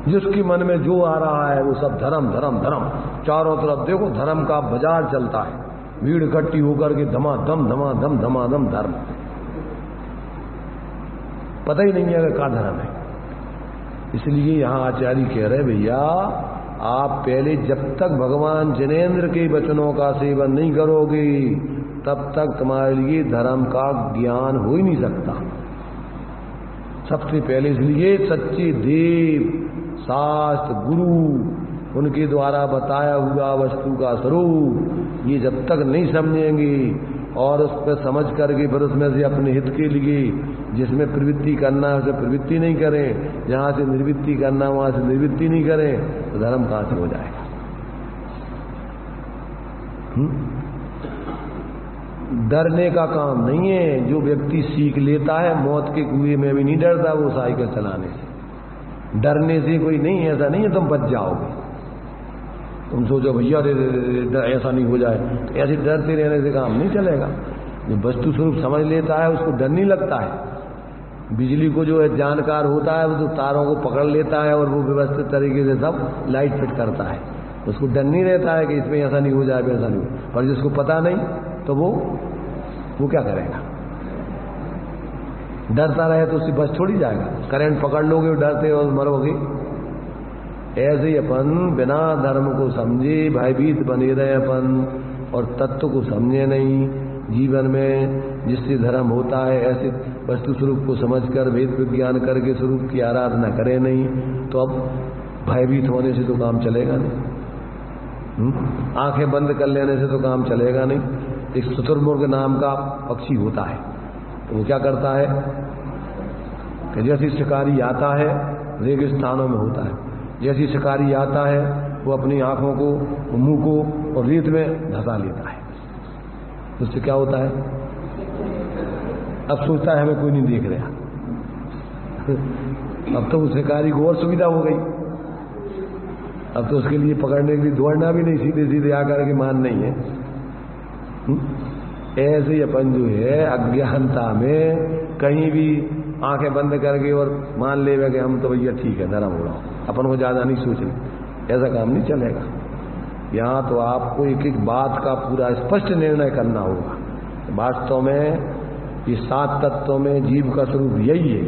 जिसके मन में जो आ रहा है वो सब धर्म धर्म धर्म। चारों तरफ देखो धर्म का बाजार चलता है, भीड़ इकट्ठी होकर के धमाधम धमाधम धमाधम धर्म। पता ही नहीं है क्या धर्म है। इसलिए यहां आचार्य कह रहे भैया आप पहले जब तक भगवान जिनेंद्र के वचनों का सेवन नहीं करोगे तब तक तुम्हारे लिए धर्म का ज्ञान हो ही नहीं सकता। सबसे पहले इसलिए सच्चे देव शास्त्र गुरु उनके द्वारा बताया हुआ वस्तु का स्वरूप ये जब तक नहीं समझेंगे और उस पर समझ करके फिर उसमें से अपने हित के लिए जिसमें प्रवृत्ति करना है उसे प्रवृत्ति नहीं करें, जहां से निर्वृत्ति करना वहां से निर्वृत्ति नहीं करें तो धर्म कहां से हो जाएगा? डरने का काम नहीं है। जो व्यक्ति सीख लेता है मौत के कुएं में भी नहीं डरता वो साइकिल चलाने से। डरने से कोई नहीं, ऐसा नहीं है तुम बच जाओगे। तुम सोचो भैया ऐसा नहीं हो जाए, तो ऐसे डरते रहने से काम नहीं चलेगा। जो वस्तु स्वरूप समझ लेता है उसको डर नहीं लगता है। बिजली को जो है जानकार होता है वो तो तारों को पकड़ लेता है और वो व्यवस्थित तरीके से सब लाइट फिट करता है। उसको डर नहीं रहता है कि इसमें ऐसा नहीं हो जाए वैसा नहीं हो, पर जिसको पता नहीं तो वो क्या करेगा? डरता रहे तो उससे बस छोड़ी जाएगा। करंट पकड़ लोगे और डरते और मरोगे। ऐसे ही अपन बिना धर्म को समझे भयभीत बने रहे अपन और तत्व को समझे नहीं। जीवन में जिससे धर्म होता है ऐसे वस्तु स्वरूप को समझकर वेद विज्ञान करके स्वरूप की आराधना करे नहीं तो अब भयभीत होने से तो काम चलेगा नहीं। आंखें बंद कर लेने से तो काम चलेगा नहीं। एक शुतुरमुर्ग नाम का पक्षी होता है तो वो क्या करता है कि जैसे शिकारी आता है, रेगिस्तानों में होता है, जैसे शिकारी आता है वो अपनी आंखों को, मुंह को और रेत में धंसा लेता है। उससे क्या होता है? अब सोचता है हमें कोई नहीं देख रहा। अब तो उस शिकारी को और सुविधा हो गई। अब तो उसके लिए पकड़ने के लिए दौड़ना भी नहीं, सीधे सीधे आकर के मान नहीं है। ऐसे ही अपन जो है अज्ञानता में कहीं भी आंखें बंद करके और मान ले कि हम तो भैया ठीक है धर्म हो रहा हूं, अपन को ज्यादा नहीं सोचना, ऐसा काम नहीं चलेगा। यहां तो आपको एक एक बात का पूरा स्पष्ट निर्णय करना होगा। वास्तव में ये 7 तत्वों में जीव का स्वरूप यही है,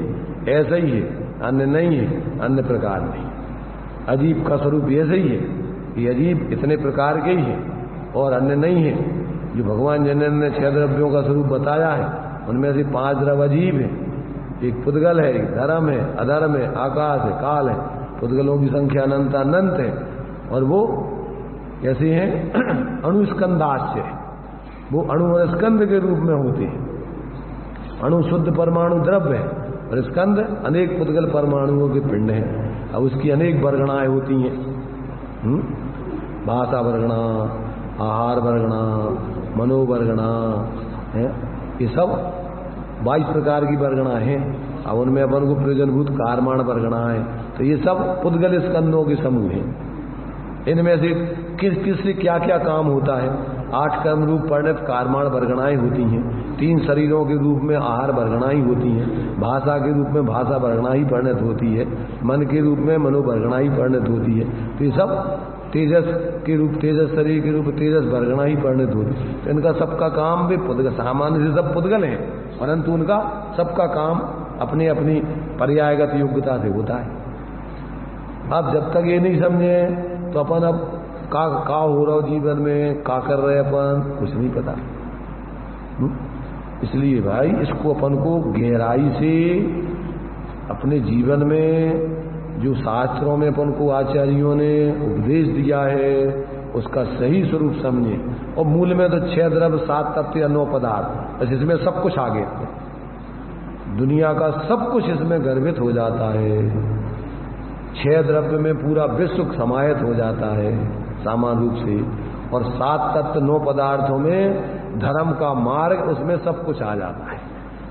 ऐसा ही है, अन्य नहीं है, अन्य प्रकार नहीं। अजीब का स्वरूप ऐसा ही है, ये अजीब इतने प्रकार के ही है और अन्य नहीं है। जो भगवान जनन ने 6 द्रव्यों का स्वरूप बताया है उनमें से 5 द्रव्य अजीब है। एक पुद्गल है, एक धर्म है, अधर्म है, आकाश है, काल है। पुद्गलों की संख्या अनंत अनंत है और वो कैसे हैं? अणुस्कंदाश्च है। वो अणु और स्कंद के रूप में होते हैं। अणु शुद्ध परमाणु द्रव्य है और स्कंद अनेक पुद्गल परमाणुओं के पिंड हैं। अब उसकी अनेक वर्गणाएं होती हैं। भाषा वर्गणा, आहार वर्गणा, मनोवर्गणा है, ये सब 22 प्रकार की वर्गणा है। अब उनमें अपन को प्रयोजनभूत कारमाण वर्गणा है। तो ये सब पुद्गल स्कंदों के समूह हैं। इनमें से किस किस से क्या क्या काम होता है? 8 कर्म रूप परिणत कारमाण वर्गणाएं होती हैं। 3 शरीरों के रूप में आहार वर्गणाएं होती हैं। भाषा के रूप में भाषा वर्गणा ही परिणत होती है। मन के रूप में मनोवर्गणा ही परिणत होती है। तो ये सब तेजस के रूप, तेजस शरीर के रूप तेजस वर्गणा ही परिणत होती है। तो इनका सबका काम भी पुद्गल, सामान्य से सब पुद्गल हैं, परंतु उनका सबका काम अपनी अपनी पर्यायगत योग्यता से होता है। अब जब तक ये नहीं समझे तो अपन अब का हो रहा हो जीवन में, का कर रहे अपन, कुछ नहीं पता। इसलिए भाई इसको अपन को गहराई से अपने जीवन में जो शास्त्रों में अपन को आचार्यों ने उपदेश दिया है उसका सही स्वरूप समझे। और मूल में तो 6 द्रव्य 7 तत्व या 9 पदार्थ, बस इसमें सब कुछ आ गया। दुनिया का सब कुछ इसमें गर्भित हो जाता है। 6 द्रव्य में पूरा विश्व समाहित हो जाता है सामान्य रूप से। और 7 तत्व 9 पदार्थों में धर्म का मार्ग, उसमें सब कुछ आ जाता है।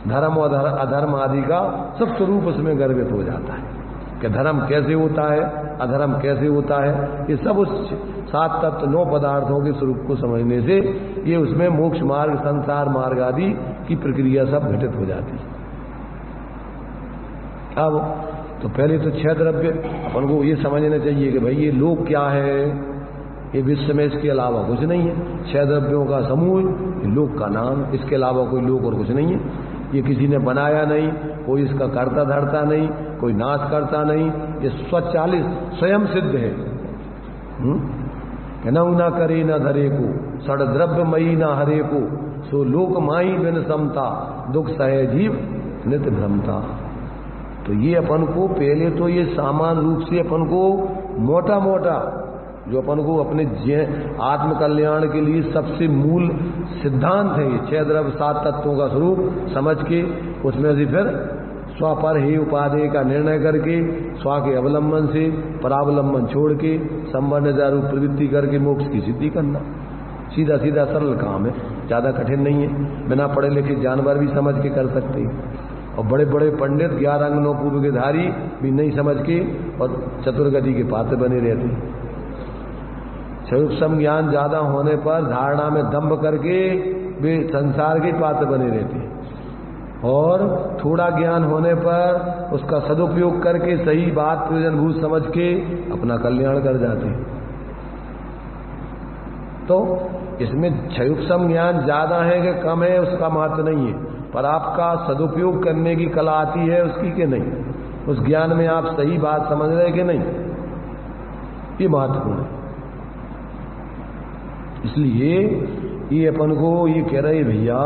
धर्म और अधर्म आदि का सब स्वरूप उसमें गर्भित हो जाता है कि धर्म कैसे होता है, अधर्म कैसे होता है। ये सब उस 7 तत्व 9 पदार्थों के स्वरूप को समझने से ये उसमें मोक्ष मार्ग, संसार मार्ग आदि की प्रक्रिया सब घटित हो जाती है। अब तो पहले तो 6 द्रव्य अपन को ये समझना चाहिए कि भाई ये लोक क्या है, ये विश्व में इसके अलावा कुछ नहीं है। 6 द्रव्यों का समूह, ये लोक का नाम, इसके अलावा कोई लोक और कुछ नहीं है। ये किसी ने बनाया नहीं, कोई इसका करता धरता नहीं, कोई नाश करता नहीं, ये स्वचालित स्वयं सिद्ध है। न करे न धरे को, सड़ द्रव्य मई न हरे को, सो लोक माई बिन समता, दुख सहे जीव नित भ्रमता। तो ये अपन को पहले तो ये सामान्य रूप से अपन को मोटा मोटा जो अपन को अपने आत्म कल्याण के लिए सबसे मूल सिद्धांत है, ये 6 द्रव्य 7 तत्वों का स्वरूप समझ के उसमें से फिर स्व पर ही उपादेय का निर्णय करके स्व के अवलंबन से परावलंबन छोड़ के संबंध रूप प्रवृत्ति करके मोक्ष की सिद्धि करना। सीधा सीधा सरल काम है, ज्यादा कठिन नहीं है। बिना पढ़े लिखे जानवर भी समझ के कर सकते हैं और बड़े बड़े पंडित 11 अंगनों पूर्व के धारी भी नहीं समझ के और चतुर्गति के पात्र बने रहते। सूक्ष्म ज्ञान ज्यादा होने पर धारणा में दंभ करके वे संसार के पात्र बने रहते हैं। और थोड़ा ज्ञान होने पर उसका सदुपयोग करके सही बात प्रयोजनभूत समझ के अपना कल्याण कर जाते। तो इसमें क्षयुक्षम ज्ञान ज्यादा है कि कम है उसका महत्व नहीं है, पर आपका सदुपयोग करने की कला आती है उसकी के नहीं, उस ज्ञान में आप सही बात समझ रहे कि नहीं, ये महत्वपूर्ण है। इसलिए ये अपन को ये कह रहे भैया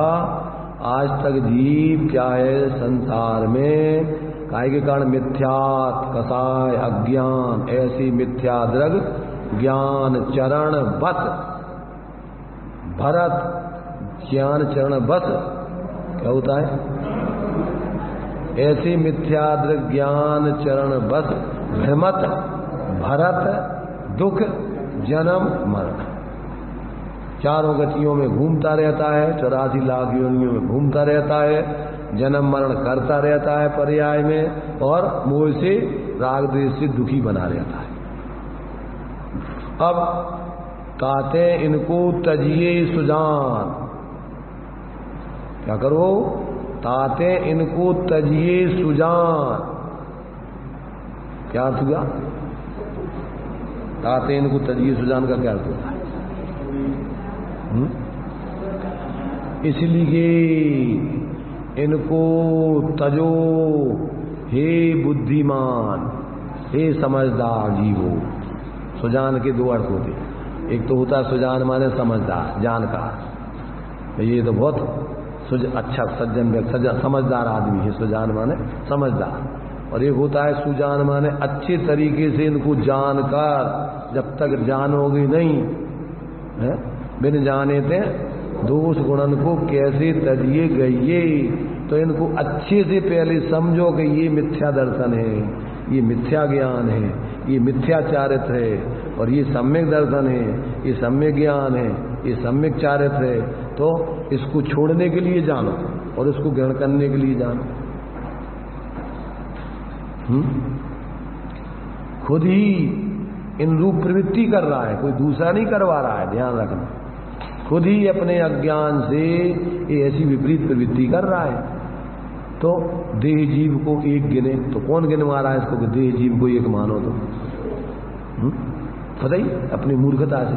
आज तक जीव क्या है संसार में काहे के कारण मिथ्यात कसाय अज्ञान ऐसी मिथ्या द्रग ज्ञान चरण बस भरत ज्ञान चरण बस क्या होता है, ऐसी मिथ्या द्रग ज्ञान चरण बस भ्रमत भरत दुख जन्म मरण, चारों गतियों में घूमता रहता है, 84 लाख योनियों में घूमता रहता है, जन्म मरण करता रहता है पर्याय में, और मोह से राग द्वेष से दुखी बना रहता है। अब ताते इनको तजिए सुजान, क्या करो, ताते इनको तजिए सुजान, क्या अर्थ हुआ? ताते इनको तजिए सुजान का क्या अर्थ होता है? इसलिए इनको तजो हे बुद्धिमान, हे समझदार जीवो। सुजान के दो अर्थ होते हैं, एक तो होता है सुजान माने समझदार जानकार, ये तो बहुत अच्छा सज्जन व्यक्ति समझदार आदमी है, सुजान माने समझदार, और एक होता है सुजान माने अच्छे तरीके से इनको जानकर, जब तक जानोगे नहीं है बिन जाने थे दोष गुणन को कैसे तजिए गइए, तो इनको अच्छे से पहले समझो कि ये मिथ्या दर्शन है, ये मिथ्या ज्ञान है, ये मिथ्या चारित्र है, और ये सम्यक दर्शन है, ये सम्यक ज्ञान है, ये सम्यक चारित्र है। तो इसको छोड़ने के लिए जानो और इसको ग्रहण करने के लिए जानो। खुद ही इन रूप प्रवृत्ति कर रहा है, कोई दूसरा नहीं करवा रहा है, ध्यान रखना। खुद ही अपने अज्ञान से ये ऐसी विपरीत प्रवृत्ति कर रहा है। तो देह जीव को एक गिने तो कौन गिनवा रहा है इसको कि देह जीव को एक मानो? तो खुद ही अपनी मूर्खता से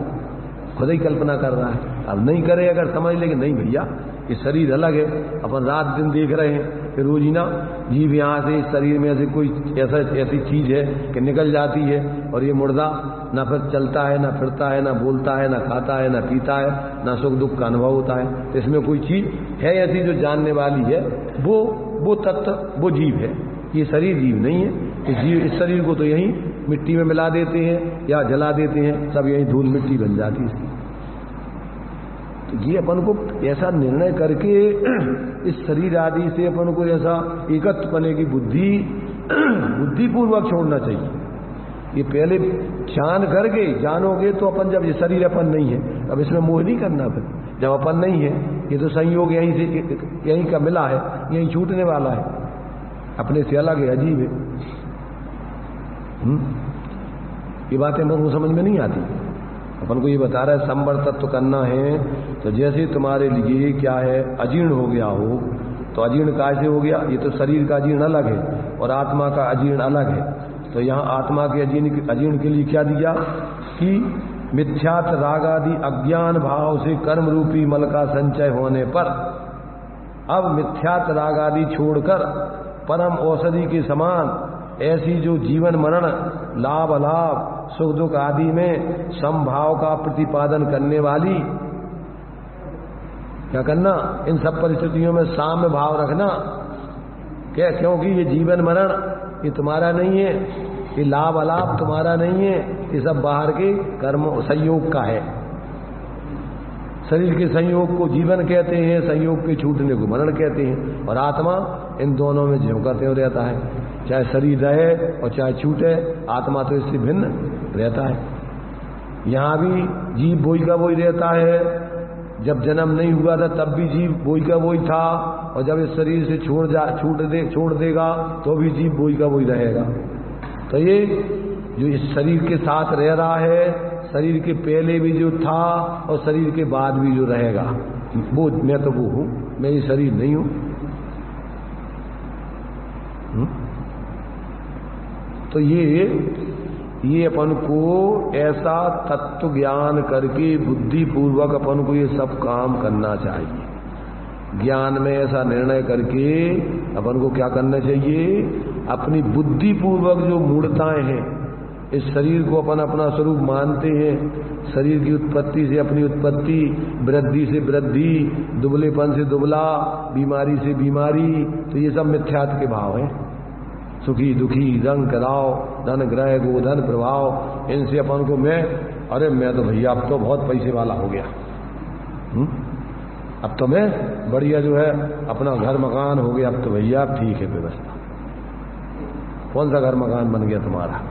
खुद ही कल्पना कर रहा है। अब नहीं करे अगर समझ ले कि नहीं भैया ये शरीर अलग है, अपन रात दिन देख रहे हैं कि रोजीना जीव यहाँ से इस शरीर में से कोई ऐसी चीज है कि निकल जाती है, और ये मुर्दा ना फिर चलता है, ना फिरता है, ना बोलता है, ना खाता है, ना पीता है, ना सुख दुख का अनुभव होता है। तो इसमें कोई चीज है ऐसी जो जानने वाली है, वो तत्व वो जीव है, ये शरीर जीव नहीं है। इस शरीर को तो यहीं मिट्टी में मिला देते हैं या जला देते हैं, सब यहीं धूल मिट्टी बन जाती है। ये अपन को ऐसा निर्णय करके इस शरीर आदि से अपन को ऐसा एकत्व करने की बुद्धिपूर्वक छोड़ना चाहिए। ये पहले जान करके जानोगे तो अपन, जब ये शरीर अपन नहीं है, अब इसमें मोह नहीं करना। फिर जब अपन नहीं है, ये तो संयोग यहीं का मिला है, यहीं छूटने वाला है, अपने से अलग है, अजीब है। ये बातें मन को समझ में नहीं आती। अपन को ये बता रहा है संवर्तत्व करना है, तो जैसे तुम्हारे लिए क्या है अजीर्ण हो गया हो, तो अजीर्ण कैसे हो गया? ये तो शरीर का अजीर्ण अलग है और आत्मा का अजीर्ण अलग है। तो यहाँ आत्मा के अजीर्ण के लिए क्या दिया कि मिथ्यात रागादि अज्ञान भाव से कर्म रूपी मल का संचय होने पर अब मिथ्यात रागादि छोड़कर परम औषधि के समान ऐसी जो जीवन मरण लाभ अलाभ सुख दुख आदि में समभाव का प्रतिपादन करने वाली, क्या करना? इन सब परिस्थितियों में साम्य भाव रखना। क्या? क्योंकि ये जीवन मरण ये तुम्हारा नहीं है, ये लाभ अलाभ तुम्हारा नहीं है, ये सब बाहर के कर्म संयोग का है। शरीर के संयोग को जीवन कहते हैं, संयोग के छूटने को मरण कहते हैं, और आत्मा इन दोनों में झोंकते हुए रहता है। चाहे शरीर रहे और चाहे छूटे, आत्मा तो इससे भिन्न रहता है। यहाँ भी जीव वही का वही रहता है, जब जन्म नहीं हुआ था तब भी जीव वही का वही था, और जब इस शरीर से छोड़ देगा तो भी जीव वही का वही रहेगा। तो ये जो इस शरीर के साथ रह रहा है, शरीर के पहले भी जो था और शरीर के बाद भी जो रहेगा, वो मैं तो वो हूँ, मैं ये शरीर नहीं हूँ। तो ये अपन को ऐसा तत्व ज्ञान करके बुद्धि पूर्वक अपन को ये सब काम करना चाहिए। ज्ञान में ऐसा निर्णय करके अपन को क्या करना चाहिए, अपनी बुद्धि पूर्वक जो मूढ़ताएं हैं, इस शरीर को अपन अपना स्वरूप मानते हैं, शरीर की उत्पत्ति से अपनी उत्पत्ति, वृद्धि से वृद्धि, दुबलेपन से दुबला, बीमारी से बीमारी, तो ये सब मिथ्यात्व के भाव हैं। सुखी दुखी, रंग कदाव, धन ग्रह गोधन प्रभाव, इनसे अपन को मैं तो भैया अब तो बहुत पैसे वाला हो गया, अब तो मैं बढ़िया जो है अपना घर मकान हो गया, अब तो भैया ठीक है व्यवस्था। कौन सा घर मकान बन गया तुम्हारा?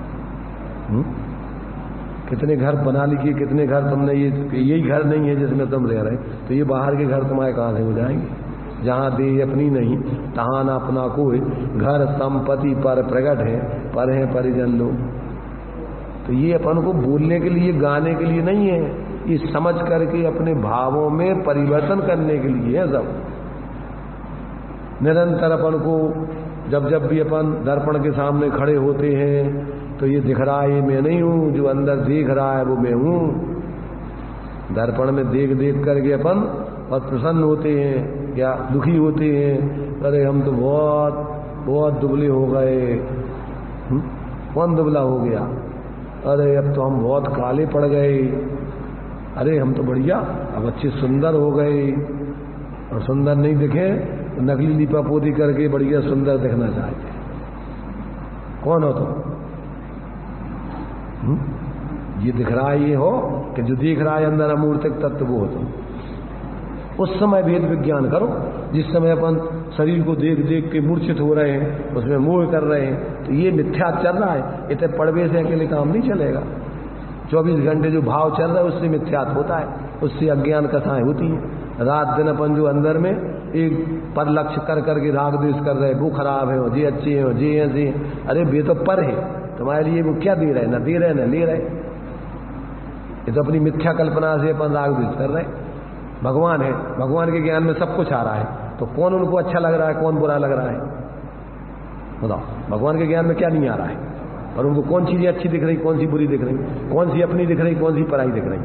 कितने घर बना लीजिए, कितने घर तुमने, यही घर नहीं है जिसमें तुम रह रहे, तो ये बाहर के घर तुम्हारे कहां से हो जाएंगे? जहां दे अपनी नहीं तहां ना अपना कोई, घर संपत्ति पर प्रकट है, पर है परिजन लोग। तो ये अपन को बोलने के लिए, गाने के लिए नहीं है, ये समझ करके अपने भावों में परिवर्तन करने के लिए है सब। निरंतर अपन को जब भी अपन दर्पण के सामने खड़े होते हैं तो ये दिख रहा है ये मैं नहीं हूं, जो अंदर देख रहा है वो मैं हूं। दर्पण में देख देख करके अपन बहुत प्रसन्न होते हैं या दुखी होते हैं, अरे हम तो बहुत दुबले हो गए। कौन दुबला हो गया? अरे अब तो हम बहुत काले पड़ गए। अरे हम तो बढ़िया अब अच्छे सुंदर हो गए। और सुंदर नहीं दिखे तो नकली लिपापोती करके बढ़िया सुंदर दिखना चाहते। कौन हो तुम? ये दिख रहा है ये हो कि जो दिख रहा है अंदर अमूर्तिक तत्व वो हो तुम। उस समय भेद विज्ञान करो जिस समय अपन शरीर को देख देख के मूर्छित हो रहे हैं, उसमें मोह कर रहे हैं, तो ये मिथ्या चल रहा है। इतने पड़वे से अकेले काम नहीं चलेगा। 24 घंटे जो भाव चल रहा है उससे मिथ्यात्व होता है, उससे अज्ञान कथाएं होती हैं। रात दिन अपन जो अंदर में एक पर लक्ष्य कर करके राग द्वेष कर रहे, वो खराब है, जे अच्छे हैं, जे ऐसे। अरे वे तो पर है तुम्हारे लिए, वो क्या दे रहे, न दे रहे न ले रहे। ये तो अपनी मिथ्या कल्पना से अपन राग द्वेष कर रहे। भगवान है, भगवान के ज्ञान में सब कुछ आ रहा है, तो कौन उनको अच्छा लग रहा है, कौन बुरा लग रहा है? बताओ। भगवान के ज्ञान में क्या नहीं आ रहा है, और उनको कौन चीजें अच्छी दिख रही, कौन सी बुरी दिख रही, कौन सी अपनी दिख रही, कौन सी पराई दिख रही।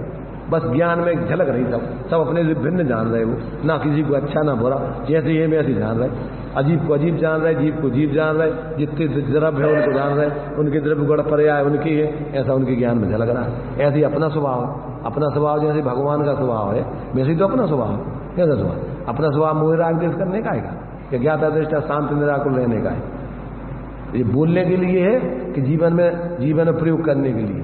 बस ज्ञान में झलक रही, सब अपने से भिन्न जान रहे। वो ना किसी को अच्छा ना बुरा, जैसे ये वैसे जान रहे। अजीब को अजीब जान रहे, जीव को जीव जान रहे, जितने द्रव्य है उनको जान रहे, उनके द्रव्य गुण पर्याय उनकी है, ऐसा उनके ज्ञान में झलक रहा है। ऐसे ही अपना स्वभाव है, अपना स्वभाव जैसे भगवान का स्वभाव है वैसे ही तो अपना स्वभाव है। कैसा स्वभाव? अपना स्वभाव मोह राग द्वेष करने का है, ज्ञाता दृष्टा शांत निराकुल रहने का है। ये बोलने के लिए है कि जीवन में प्रयोग करने के लिए।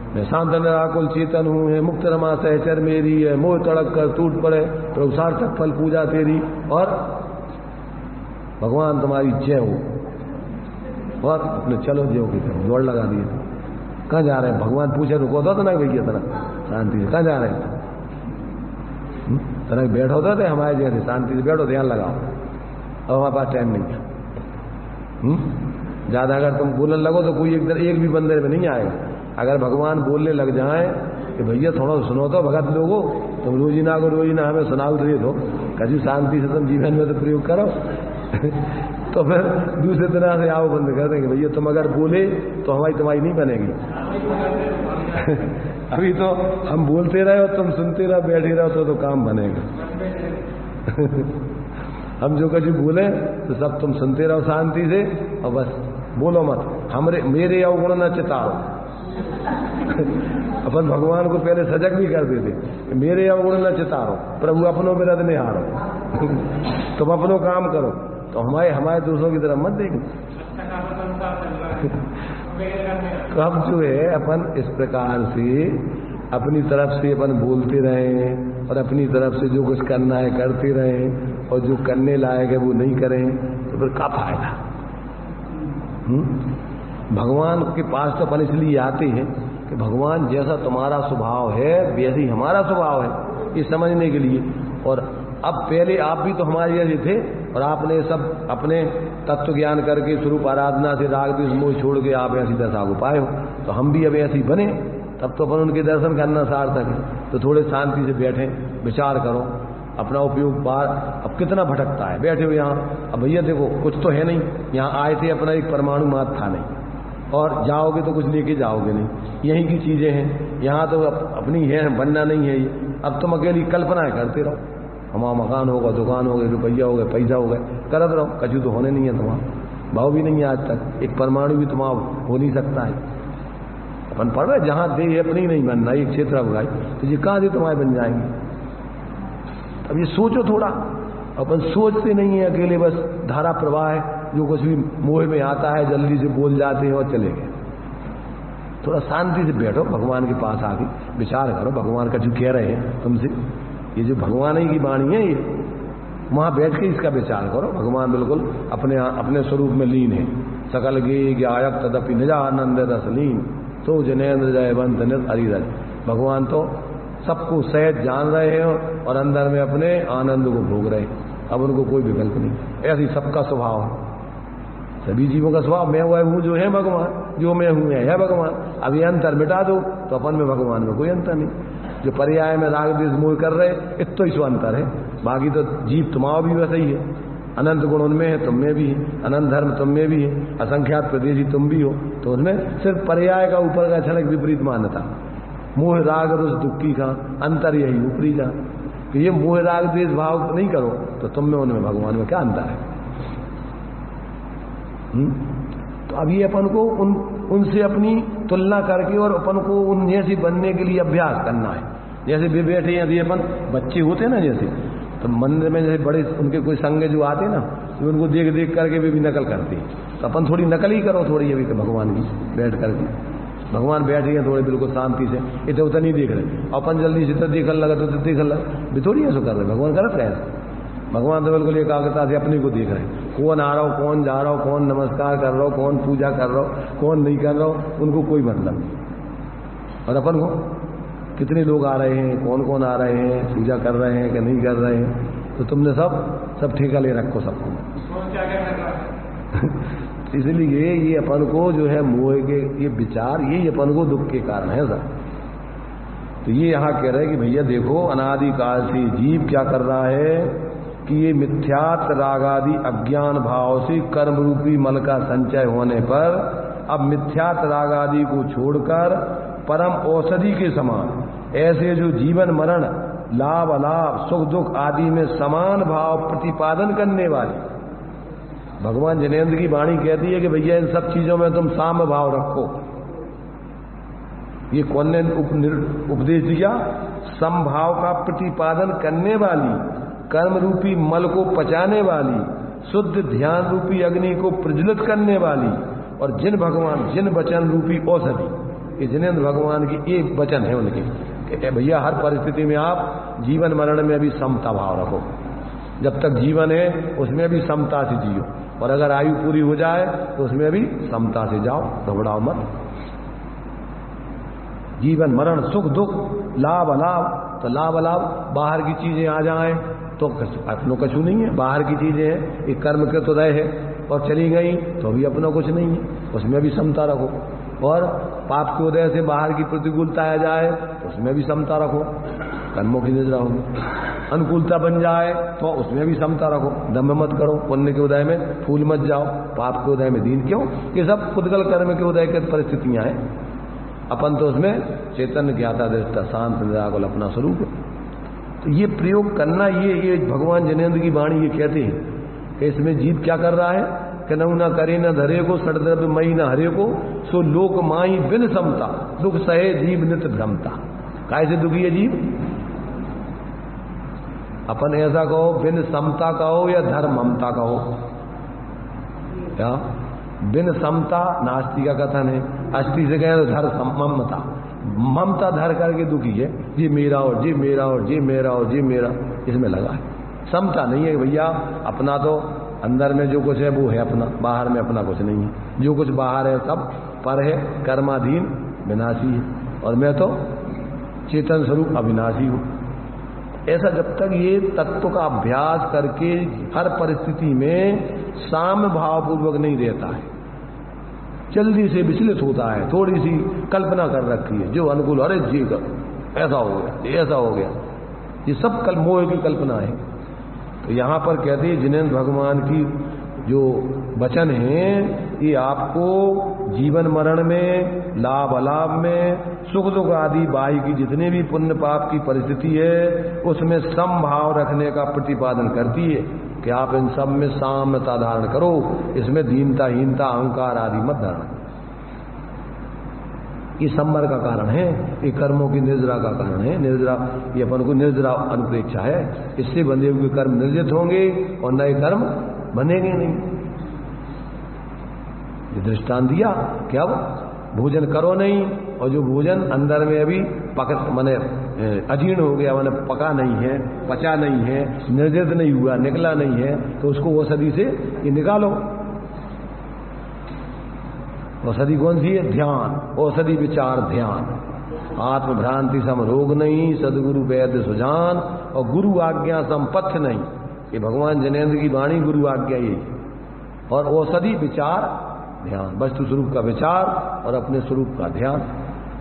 मैं शांत निराकुल चेतन हूं, है मुक्त रमा सहचर मेरी है, मोह तड़क कर टूट पड़े प्रभु सार्थक फल पूजा तेरी, और भगवान तुम्हारी जय हो। और अपने चलो जय की तरफ दौड़ लगा दिए। कहाँ जा रहे हैं? भगवान पूछे रुको तो ना भैया तना शांति से, कहाँ जा रहे हैं? तना बैठो तो हमारे जैसे शांति से बैठो, ध्यान लगाओ। अब हमारे पास टाइम नहीं है। ज्यादा अगर तुम बोलने लगो तो कोई एक भी बंदे में नहीं आएगा। अगर भगवान बोलने लग जाए कि भैया थोड़ा सुनो तो भगत लोगो, तुम रोजीना को रोजीना हमें सुनाओ तो दो, कभी शांति से तुम जीवन में तो प्रयोग करो तो फिर दूसरे तरह से आओ बंद कर देंगे। भैया तुम अगर बोले तो हमारी तुम्हारी नहीं बनेगी अभी तो हम बोलते रहे और तुम सुनते रहो, बैठे रहो तो काम बनेगा हम जो कुछ बोले तो सब तुम सुनते रहो शांति से, और बस बोलो मत। मेरे अवगुण न चितारो अपन भगवान को पहले सजग भी कर देते, मेरे अवगुण न चितारो, प्रभु अपनों विरध नहीं हारो तुम अपनों काम करो, तो हमारे दूसरों की तरफ मत देखो तो हम जो है अपन इस प्रकार से अपनी तरफ से अपन बोलते रहें और अपनी तरफ से जो कुछ करना है करते रहें, और जो करने लायक है वो नहीं करें तो फिर क्या फायदा। भगवान के पास तो अपन इसलिए आते हैं कि भगवान जैसा तुम्हारा स्वभाव है वैसे ही हमारा स्वभाव है, ये समझने के लिए। और अब पहले आप भी तो हमारे जैसे थे, और आपने सब अपने तत्व ज्ञान करके स्वरूप आराधना से राग द्वेष मोह छोड़ के आप ऐसी दशा को पाए हो, तो हम भी अब ऐसे ही बने, तब तो अपन उनके दर्शन करना सार्थक है। तो थोड़े शांति से बैठें, विचार करो, अपना उपयोग बाहर, अब कितना भटकता है, बैठे हो यहाँ, अब भैया देखो कुछ तो है नहीं, यहाँ आए थे अपना एक परमाणु मात्र था नहीं, और जाओगे तो कुछ लेके जाओगे नहीं, यहीं की चीजें हैं, यहाँ तो अपनी है, बनना नहीं है ये, अब तुम अकेली कल्पनाएं करते रहो, हमारा मकान होगा, दुकान होगी, रुपया हो गया, पैसा हो गया, करत रहो, कछु तो होने नहीं है तुम्हारा, भाव भी नहीं है आज तक, एक परमाणु भी तुम्हारा हो नहीं सकता है। अपन पढ़ रहे जहां दे अपनी नहीं बनना, एक क्षेत्र अवगाई, तो ये कहां से तुम्हारे बन जाएंगे। अब ये सोचो थोड़ा, अपन सोचते नहीं है, अकेले बस धारा प्रवाह है, जो कुछ भी मोह में आता है जल्दी से बोल जाते हैं और चले गए। थोड़ा शांति से बैठो, भगवान के पास आके विचार करो, भगवान का जो कह रहे हैं तुमसे, ये जो भगवान ही की वाणी है, ये वहां बैठ के इसका विचार करो। भगवान बिल्कुल अपने स्वरूप में लीन है, सकल गे गायक तदपि निजानंद रसलीन, तो जनेन्द्र जय बंत नित हरिरज। भगवान तो सबको सहज जान रहे हैं और अंदर में अपने आनंद को भोग रहे हैं, अब उनको कोई विकल्प नहीं, ऐसी सबका स्वभाव है, सभी जीवों का स्वभाव, मैं वह हूं जो है भगवान, जो मैं हूं है भगवान। अब ये अंतर मिटा दो तो अपन में भगवान में कोई अंतर नहीं। जो पर्याय में राग द्वेष मोह कर रहे, इतना ही सो अंतर है, बाकी तो जीव तुम्हारा भी वैसा ही है, अनंत गुण उनमें है, तुम में भी है, अनंत धर्म तुम में भी है, असंख्यात प्रदेशी तुम भी हो, तो उसमें सिर्फ पर्याय का ऊपर का क्षणिक विपरीत मान्यता, मोह राग रस दुखी का अंतर यही ऊपरी का, कि ये मोह राग द्वेष भाव नहीं करो तो तुम में उनमें भगवान में क्या अंतर है। तो अब ये अपन को उनसे अपनी तुलना करके और अपन को उन जैसे बनने के लिए अभ्यास करना है। जैसे भी बैठे हैं, यदि अपन बच्चे होते हैं ना, जैसे तो मंदिर में जैसे बड़े उनके कोई संग जो आते हैं ना, तो उनको देख देख करके भी नकल करते हैं, तो अपन थोड़ी नकल ही करो थोड़ी अभी भगवान की बैठ करके। भगवान बैठे हैं थोड़े बिल्कुल शांति से, इधर उधर नहीं देख रहे, अपन जल्दी से देखने लगा तो देखने लगा भी थोड़ी ऐसा कर रहे, भगवान करत रहे। भगवान तो बिल्कुल एकाग्रता से अपने को देख रहे हैं, कौन आ रहा हो, कौन जा रहा हो, कौन नमस्कार कर रहा हो, कौन पूजा कर रहा हो, कौन नहीं कर रहा हो, उनको कोई मतलब नहीं। और अपन को कितने लोग आ रहे हैं, कौन कौन आ रहे हैं, पूजा कर रहे हैं कि नहीं कर रहे हैं, तो तुमने सब ठेका ले रखो सबको। क्या क्या कर रहा है इसलिए ये अपन को जो है मोह के ये विचार, ये अपन को दुख के कारण है सर। तो ये यहाँ कह रहे हैं कि भैया देखो, अनादिकाल से जीव क्या कर रहा है कि ये मिथ्यात रागादि अज्ञान भाव से कर्म रूपी मल का संचय होने पर अब मिथ्यात रागादि को छोड़कर परम औषधि के समान ऐसे जो जीवन मरण लाभ अलाभ सुख दुख आदि में समान भाव प्रतिपादन करने वाली, भगवान जनेन्द्र की वाणी कहती है कि भैया इन सब चीजों में तुम साम्य भाव रखो। ये कौन ने उपदेश दिया? समभाव का प्रतिपादन करने वाली, कर्म रूपी मल को पचाने वाली, शुद्ध ध्यान रूपी अग्नि को प्रज्वलित करने वाली, और जिन वचन रूपी औषधि, ये जिनेन्द्र भगवान की एक वचन है उनके, भैया हर परिस्थिति में आप जीवन मरण में भी समता भाव रखो। जब तक जीवन है उसमें भी समता से जियो, और अगर आयु पूरी हो जाए तो उसमें भी समता से जाओ, घबराओ मत। जीवन मरण सुख दुख लाभ अलाभ, तो लाभ अलाभ बाहर की चीजें आ जाएं तो अपनों कछु नहीं है, बाहर की चीजें हैं, एक कर्म के तो रहे है और चली गई तो भी अपना कुछ नहीं है, उसमें भी समता रखो। और पाप के उदय से बाहर की प्रतिकूलता आ जाए तो उसमें भी समता रखो, कर्मों की निद्रा होगी। अनुकूलता बन जाए तो उसमें भी समता रखो, दम्भ मत करो, पुण्य के उदय में फूल मत जाओ, पाप के उदय में दीन क्यों, ये सब खुदगल कर्म के उदय की परिस्थितियां हैं। अपन तो उसमें चैतन्य ज्ञाता दृष्टा शांत निराकुल अपना स्वरूप है। तो ये प्रयोग करना, ये भगवान जनेन्द्र की वाणी ये कहते हैं कि इसमें जीव क्या कर रहा है कि न करे न धरे को, सड़द्रव्य मई न हरे को, सो लोक माई बिन समता, दुख सहे जीव नित भ्रमता। कैसे दुखी है जीव? अपन ऐसा कहो बिन समता कहो या धर्म ममता कहो, क्या बिन समता नास्ती का कथन है, अस्थि से कहें तो धर ममता, ममता धर करके दुखी है, ये मेरा और ये मेरा और ये मेरा और ये मेरा, इसमें लगा है। समता नहीं है भैया, अपना तो अंदर में जो कुछ है वो है अपना, बाहर में अपना कुछ नहीं है, जो कुछ बाहर है सब पर है, कर्माधीन विनाशी है, और मैं तो चेतन स्वरूप अविनाशी हूं। ऐसा जब तक ये तत्व का अभ्यास करके हर परिस्थिति में साम्य भावपूर्वक नहीं रहता है, जल्दी से विचलित होता है, थोड़ी सी कल्पना कर रखी है जो अनुकूल, अरे जी ऐसा हो गया, ऐसा हो गया, ये सब मोह की कल्पना है। तो यहाँ पर कहते हैं जिनेंद्र भगवान की जो वचन हैं ये आपको जीवन मरण में, लाभ अलाभ में, सुख दुख आदि बाह्य की जितने भी पुण्य पाप की परिस्थिति है उसमें समभाव रखने का प्रतिपादन करती है कि आप इन सब में साम्यता धारण करो, इसमें दीनता, हीनता, अहंकार आदि मत धारण करो। ये संवर का कारण है, ये कर्मों की निर्जरा का कारण है। निर्जरा ये अपन को निर्जरा अनुप्रेक्षा है, इससे बंधे हुए कर्म निर्जित होंगे और नए कर्म बनेंगे नहीं। ये दृष्टांत दिया कि अब भोजन करो नहीं, और जो भोजन अंदर में अभी माने अजीर्ण हो गया, माने पका नहीं है, पचा नहीं है, निर्जित नहीं हुआ, निकला नहीं है, तो उसको औषधि से ये निकालो। औषधि कौन सी है? ध्यान। औषधि विचार ध्यान। आत्म भ्रांति सम रोग नहीं, सदगुरु वैद्य सुजान, और गुरु आज्ञा सम पथ नहीं। ये भगवान जिनेंद्र की वाणी गुरु आज्ञा यही। और औषधि विचार ध्यान, वस्तु स्वरूप का विचार और अपने स्वरूप का ध्यान,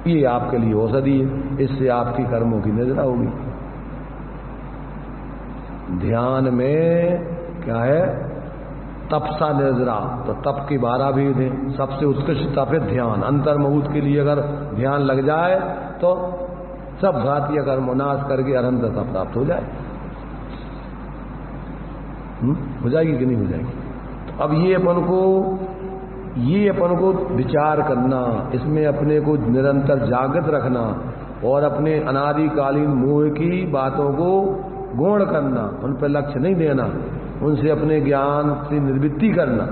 ये आपके लिए औषधि है। इससे आपकी कर्मों की निर्जरा होगी। ध्यान में क्या है? तपसा निर्जरा। तो तप के 12 भेद हैं। सबसे उत्कृष्ट तप है ध्यान। अंतर्मुहूर्त के लिए अगर ध्यान लग जाए तो सब घातीय कर्म नाश करके अनंतता प्राप्त हो जाए। हो जाएगी कि नहीं हो जाएगी? अब ये अपन को विचार करना, इसमें अपने को निरंतर जागृत रखना और अपने अनादिकालीन मोह की बातों को गौण करना, उन पर लक्ष्य नहीं देना, उनसे अपने ज्ञान से निर्वृत्ति करना,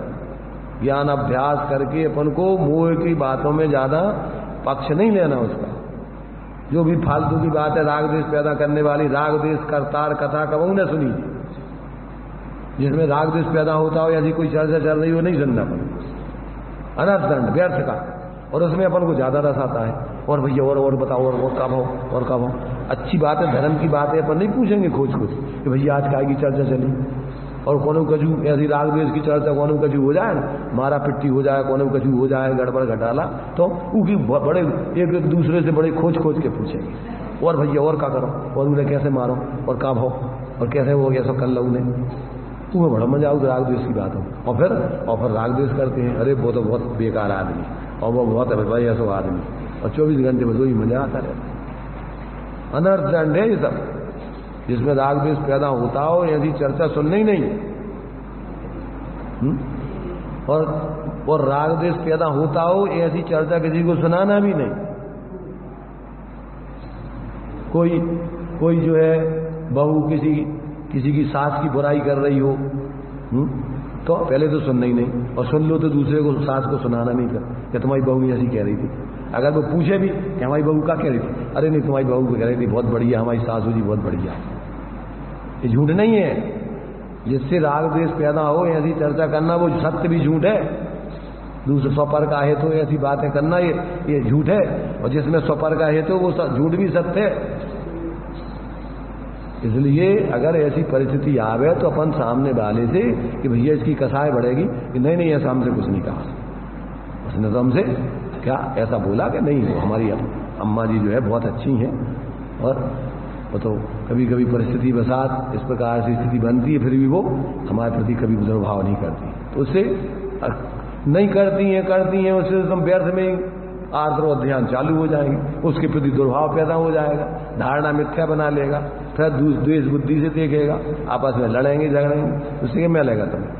ज्ञान अभ्यास करके अपन को मोह की बातों में ज्यादा पक्ष नहीं लेना। उसका जो भी फालतू की बात है, राग द्वेष पैदा करने वाली, राग द्वेष करतार कथा कबहू न सुनी। जिसमें राग द्वेष पैदा होता हो, यदि कोई चर्चा चल रही हो, नहीं सुनना पड़ेगा। अनर्थ दंड व्यर्थ का, और उसमें अपन को ज्यादा रस आता है। और भैया और बताओ, और का भाव, और का भाव। अच्छी बात है, धर्म की बात है, अपन नहीं पूछेंगे खोज कि भैया आज काय की चर्चा चली। और कोनो कजू ऐसी राग द्वेष की चर्चा कोनो कजू हो जाए, मारा पिट्टी हो जाए, कोनो कजू हो जाए, गड़बड़ घटाला, तो उनकी बड़े एक दूसरे से बड़े खोज के पूछेंगे। और भैया और का करो, और उन्हें कैसे मारो, और का भाव, और कैसे हो गया सब कर लो उन्हें। तुम्हें बड़ा मजा आओ राग द्वेष की बात हो। और फिर राग द्वेष करते हैं। अरे वो तो बहुत बेकार आदमी, और वो बहुत भाई ऐसा आदमी, और 24 घंटे बस वही मजा आता रहता। अनर्थ दंड है ये सब। जिसमें राग द्वेष पैदा होता हो ऐसी चर्चा सुननी नहीं। और राग द्वेष पैदा होता हो ऐसी चर्चा किसी को सुनाना भी नहीं। कोई जो है बहू किसी की सास की बुराई कर रही हो, तो पहले तो सुनना ही नहीं, और सुन लो तो दूसरे को, सास को सुनाना नहीं कि तुम्हारी बहू ऐसी कह रही थी। अगर वो पूछे भी कि हमारी बहू क्या कह रही थी, अरे नहीं तुम्हारी बहू कह रही थी बहुत बढ़िया, हमारी सासू जी बहुत बढ़िया। ये झूठ नहीं है। जिससे राग द्वेष पैदा हो ऐसी चर्चा करना वो सत्य भी झूठ है। दूसरे स्वपर का हेतु ऐसी बातें करना ये झूठ है। और जिसमें स्वपर का हेतु वो झूठ भी सत्य है। इसलिए अगर ऐसी परिस्थिति आवे तो अपन सामने वाले से कि भैया इसकी कसाई बढ़ेगी कि नहीं ऐसा हमसे कुछ नहीं कहा। उसने तो हमसे क्या ऐसा बोला कि नहीं, वो हमारी अम्मा जी जो है बहुत अच्छी हैं, और वो तो कभी कभी परिस्थिति बसात इस प्रकार से स्थिति बनती है, फिर भी वो हमारे प्रति कभी दुर्भाव नहीं करती। तो उससे नहीं करती हैं, उससे तुम व्यर्थ में आर्द्र और ध्यान चालू हो जाएंगे, उसके प्रति दुर्भाव पैदा हो जाएगा, धारणा मिथ्या बना लेगा, फिर द्वेष बुद्धि से देखेगा, आपस में लड़ेंगे झगड़ेंगे, उससे क्या मिलेगा तुम्हें?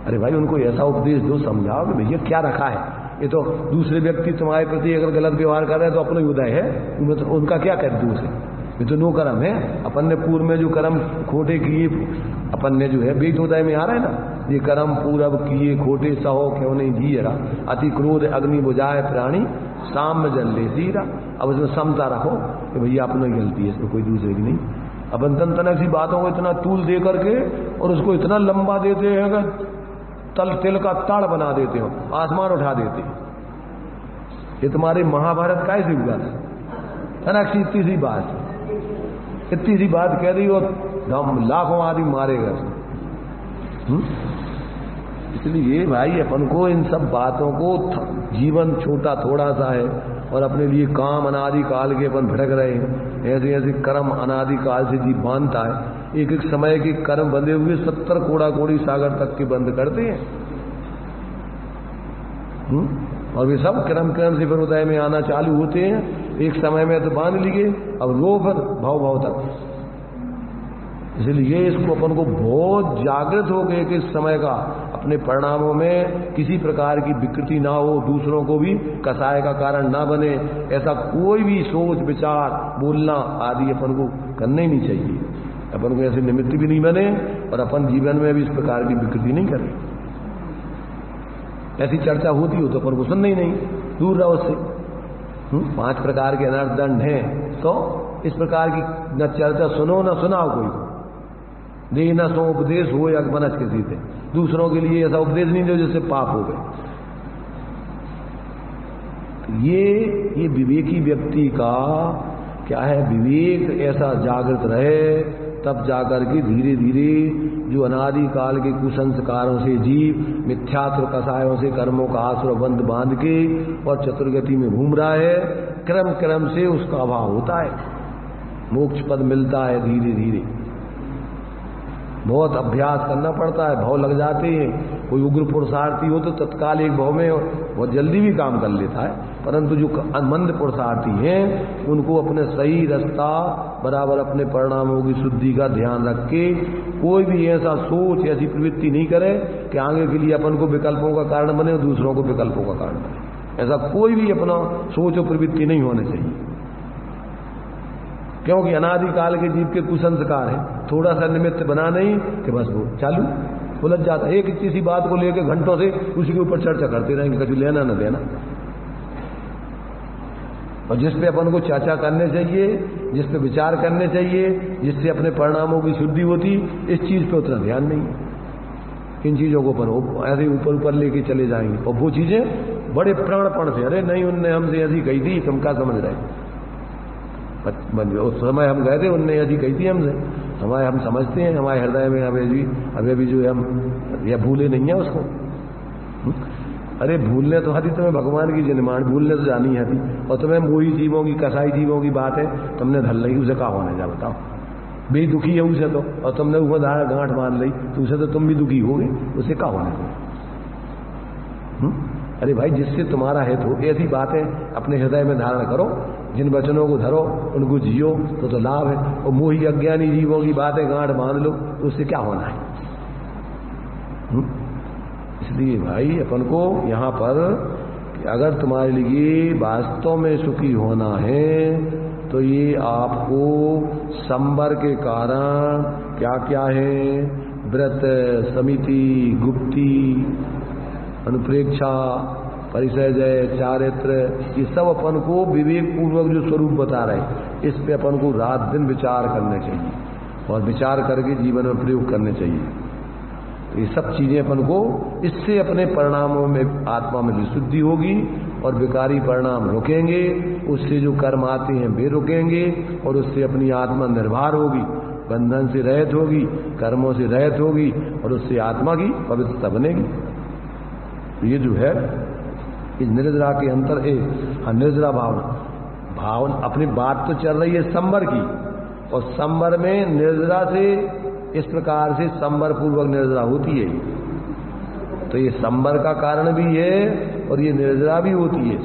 अरे भाई उनको ऐसा उपदेश दो, समझाओ कि भैया क्या रखा है। ये तो दूसरे व्यक्ति तुम्हारे प्रति अगर गलत व्यवहार कर रहे हैं तो अपना ही उदय है, उनमें तो उनका क्या कर दूर से, ये तो नो कर्म है। अपन ने पूर्व में जो कर्म खोटे किए, अपन ने जो है बीज उदय में आ रहा है ना, ये कर्म पूरब किए खोटे सहो क्यों नहीं जीरा, अति क्रोध अग्नि बुझाए प्राणी साम्य जल ले सीरा। अब उसमें समता रखो कि भैया अपनी गलती है, इसमें कोई दूसरे की नहीं। अपन तन ऐसी बातों को इतना तूल दे करके और उसको इतना लंबा देते हैं कि तिल का ताड़ बना देते हो, आसमान उठा देते। ये तुम्हारे महाभारत कैसे हुआ था? इतनी सी बात कह दी और लाखों आदमी मारेगा। इसलिए भाई अपन को इन सब बातों को, जीवन छोटा थोड़ा सा है और अपने लिए काम अनादि काल के अपन भटक रहे हैं। ऐसे ऐसे कर्म अनादि काल से जीव बांधता है। एक एक समय के कर्म बंधे हुए 70 कोड़ा कोड़ी सागर तक के बंद करते हैं। और वे सब क्रम क्रम से फिर उदय में आना चालू होते हैं। एक समय में तो बांध लिए, अब रो फिर भाव भाव तक। इसलिए इसको अपन को बहुत जागृत हो गए कि इस समय का अपने परिणामों में किसी प्रकार की विकृति ना हो, दूसरों को भी कसाय का कारण ना बने, ऐसा कोई भी सोच विचार बोलना आदि अपन को करना ही नहीं चाहिए। अपन को ऐसे निमित्त भी नहीं बने और अपन जीवन में भी इस प्रकार की विकृति नहीं करें। ऐसी चर्चा होती हो तो अपन को सुनना ही नहीं, दूर रहो उससे। 5 प्रकार के अनर्थदंड हैं, तो इस प्रकार की न चर्चा सुनो न सुनाओ कोई को। दे न सो उपदेश हो या बनच किसी से, दूसरों के लिए ऐसा उपदेश नहीं दो जिससे पाप हो गए। ये विवेकी व्यक्ति का क्या है, विवेक ऐसा जागृत रहे, तब जाकर के धीरे धीरे जो अनादि काल के कुसंस्कारों से जीव मिथ्यात्व कसायों से कर्मों का आश्रय बंद बांध के और चतुर्गति में घूम रहा है, क्रम क्रम से उसका अभाव होता है, मोक्ष पद मिलता है धीरे धीरे। बहुत अभ्यास करना पड़ता है, भाव लग जाते हैं। कोई उग्र पुरुषार्थी हो तो तत्काल एक भाव में बहुत जल्दी भी काम कर लेता है, परंतु जो मंद पुरुषार्थी हैं उनको अपने सही रास्ता बराबर अपने परिणामों की शुद्धि का ध्यान रख के कोई भी ऐसा सोच ऐसी प्रवृत्ति नहीं करे कि आगे के लिए अपन को विकल्पों का कारण बने और दूसरों को विकल्पों का कारण बने। ऐसा कोई भी अपना सोच और प्रवृत्ति नहीं होने चाहिए, क्योंकि अनादि काल के जीव के कुसंस्कार है। थोड़ा सा निमित्त बना नहीं कि बस वो चालू उलझ जाता है। एक किसी बात को लेकर घंटों से उसी के ऊपर चर्चा करते रहेंगे, कभी लेना न देना। और जिस पे अपन को चर्चा करने चाहिए, जिस पे विचार करने चाहिए, जिससे अपने परिणामों की शुद्धि होती, इस चीज पे उतना ध्यान नहीं है। इन चीजों को अपन ऐसे ऊपर ऊपर लेके चले जाएंगे और वो चीजें बड़े प्राणपण से, अरे नहीं उनने हमसे ऐसी कही थी, तुम क्या समझ रहे। उस समय हम गए थे, उनने ऐसी कही थी हमसे, हमारे हम समझते हैं, हमारे हृदय में अभी भी जो हम या भूले नहीं है उसको। अरे भूलने तो आती तुम्हें भगवान की जन्माण, भूलने तो जानी आती, और तुम्हें मोही जीवों की कसाई जीवों की बात है, तुमने धल ली, उसे क्या होने जा बताओ। भी दुखी है उसे तो, और तुमने ऊपर गांठ मान ली तो उसे तो तुम भी दुखी होगे, उसे क्या होने दो। अरे भाई जिससे तुम्हारा हित हो ऐसी बातें अपने हृदय में धारण करो, जिन वचनों को धरो उनको जियो तो लाभ है। और मोही अज्ञानी जीवों की बातें गांठ बांध लो तो उससे क्या होना है। इसलिए भाई अपन को यहाँ पर अगर तुम्हारे लिए वास्तव में सुखी होना है तो ये आपको संवर के कारण क्या क्या है, व्रत, समिति, गुप्ति, अनुप्रेक्षा, परिचय, चारित्र, ये सब अपन को विवेक पूर्वक जो स्वरूप बता रहे, इस पे अपन को रात दिन विचार करने चाहिए और विचार करके जीवन में प्रयोग करने चाहिए। तो ये सब चीजें अपन को, इससे अपने परिणामों में आत्मा में विशुद्धि होगी और विकारी परिणाम रुकेंगे, उससे जो कर्म आते हैं वे रुकेंगे और उससे अपनी आत्मा निर्भर होगी, बंधन से रहित होगी, कर्मों से रहित होगी और उससे आत्मा की पवित्रता बनेगी। ये जो है इस निर्जरा के अंतर निर्जरा भावना अपनी बात तो चल रही है संवर की, और संवर में निर्जरा से इस प्रकार से संवर पूर्वक निर्जरा होती है। तो ये संवर का कारण भी है और ये निर्जरा भी होती है।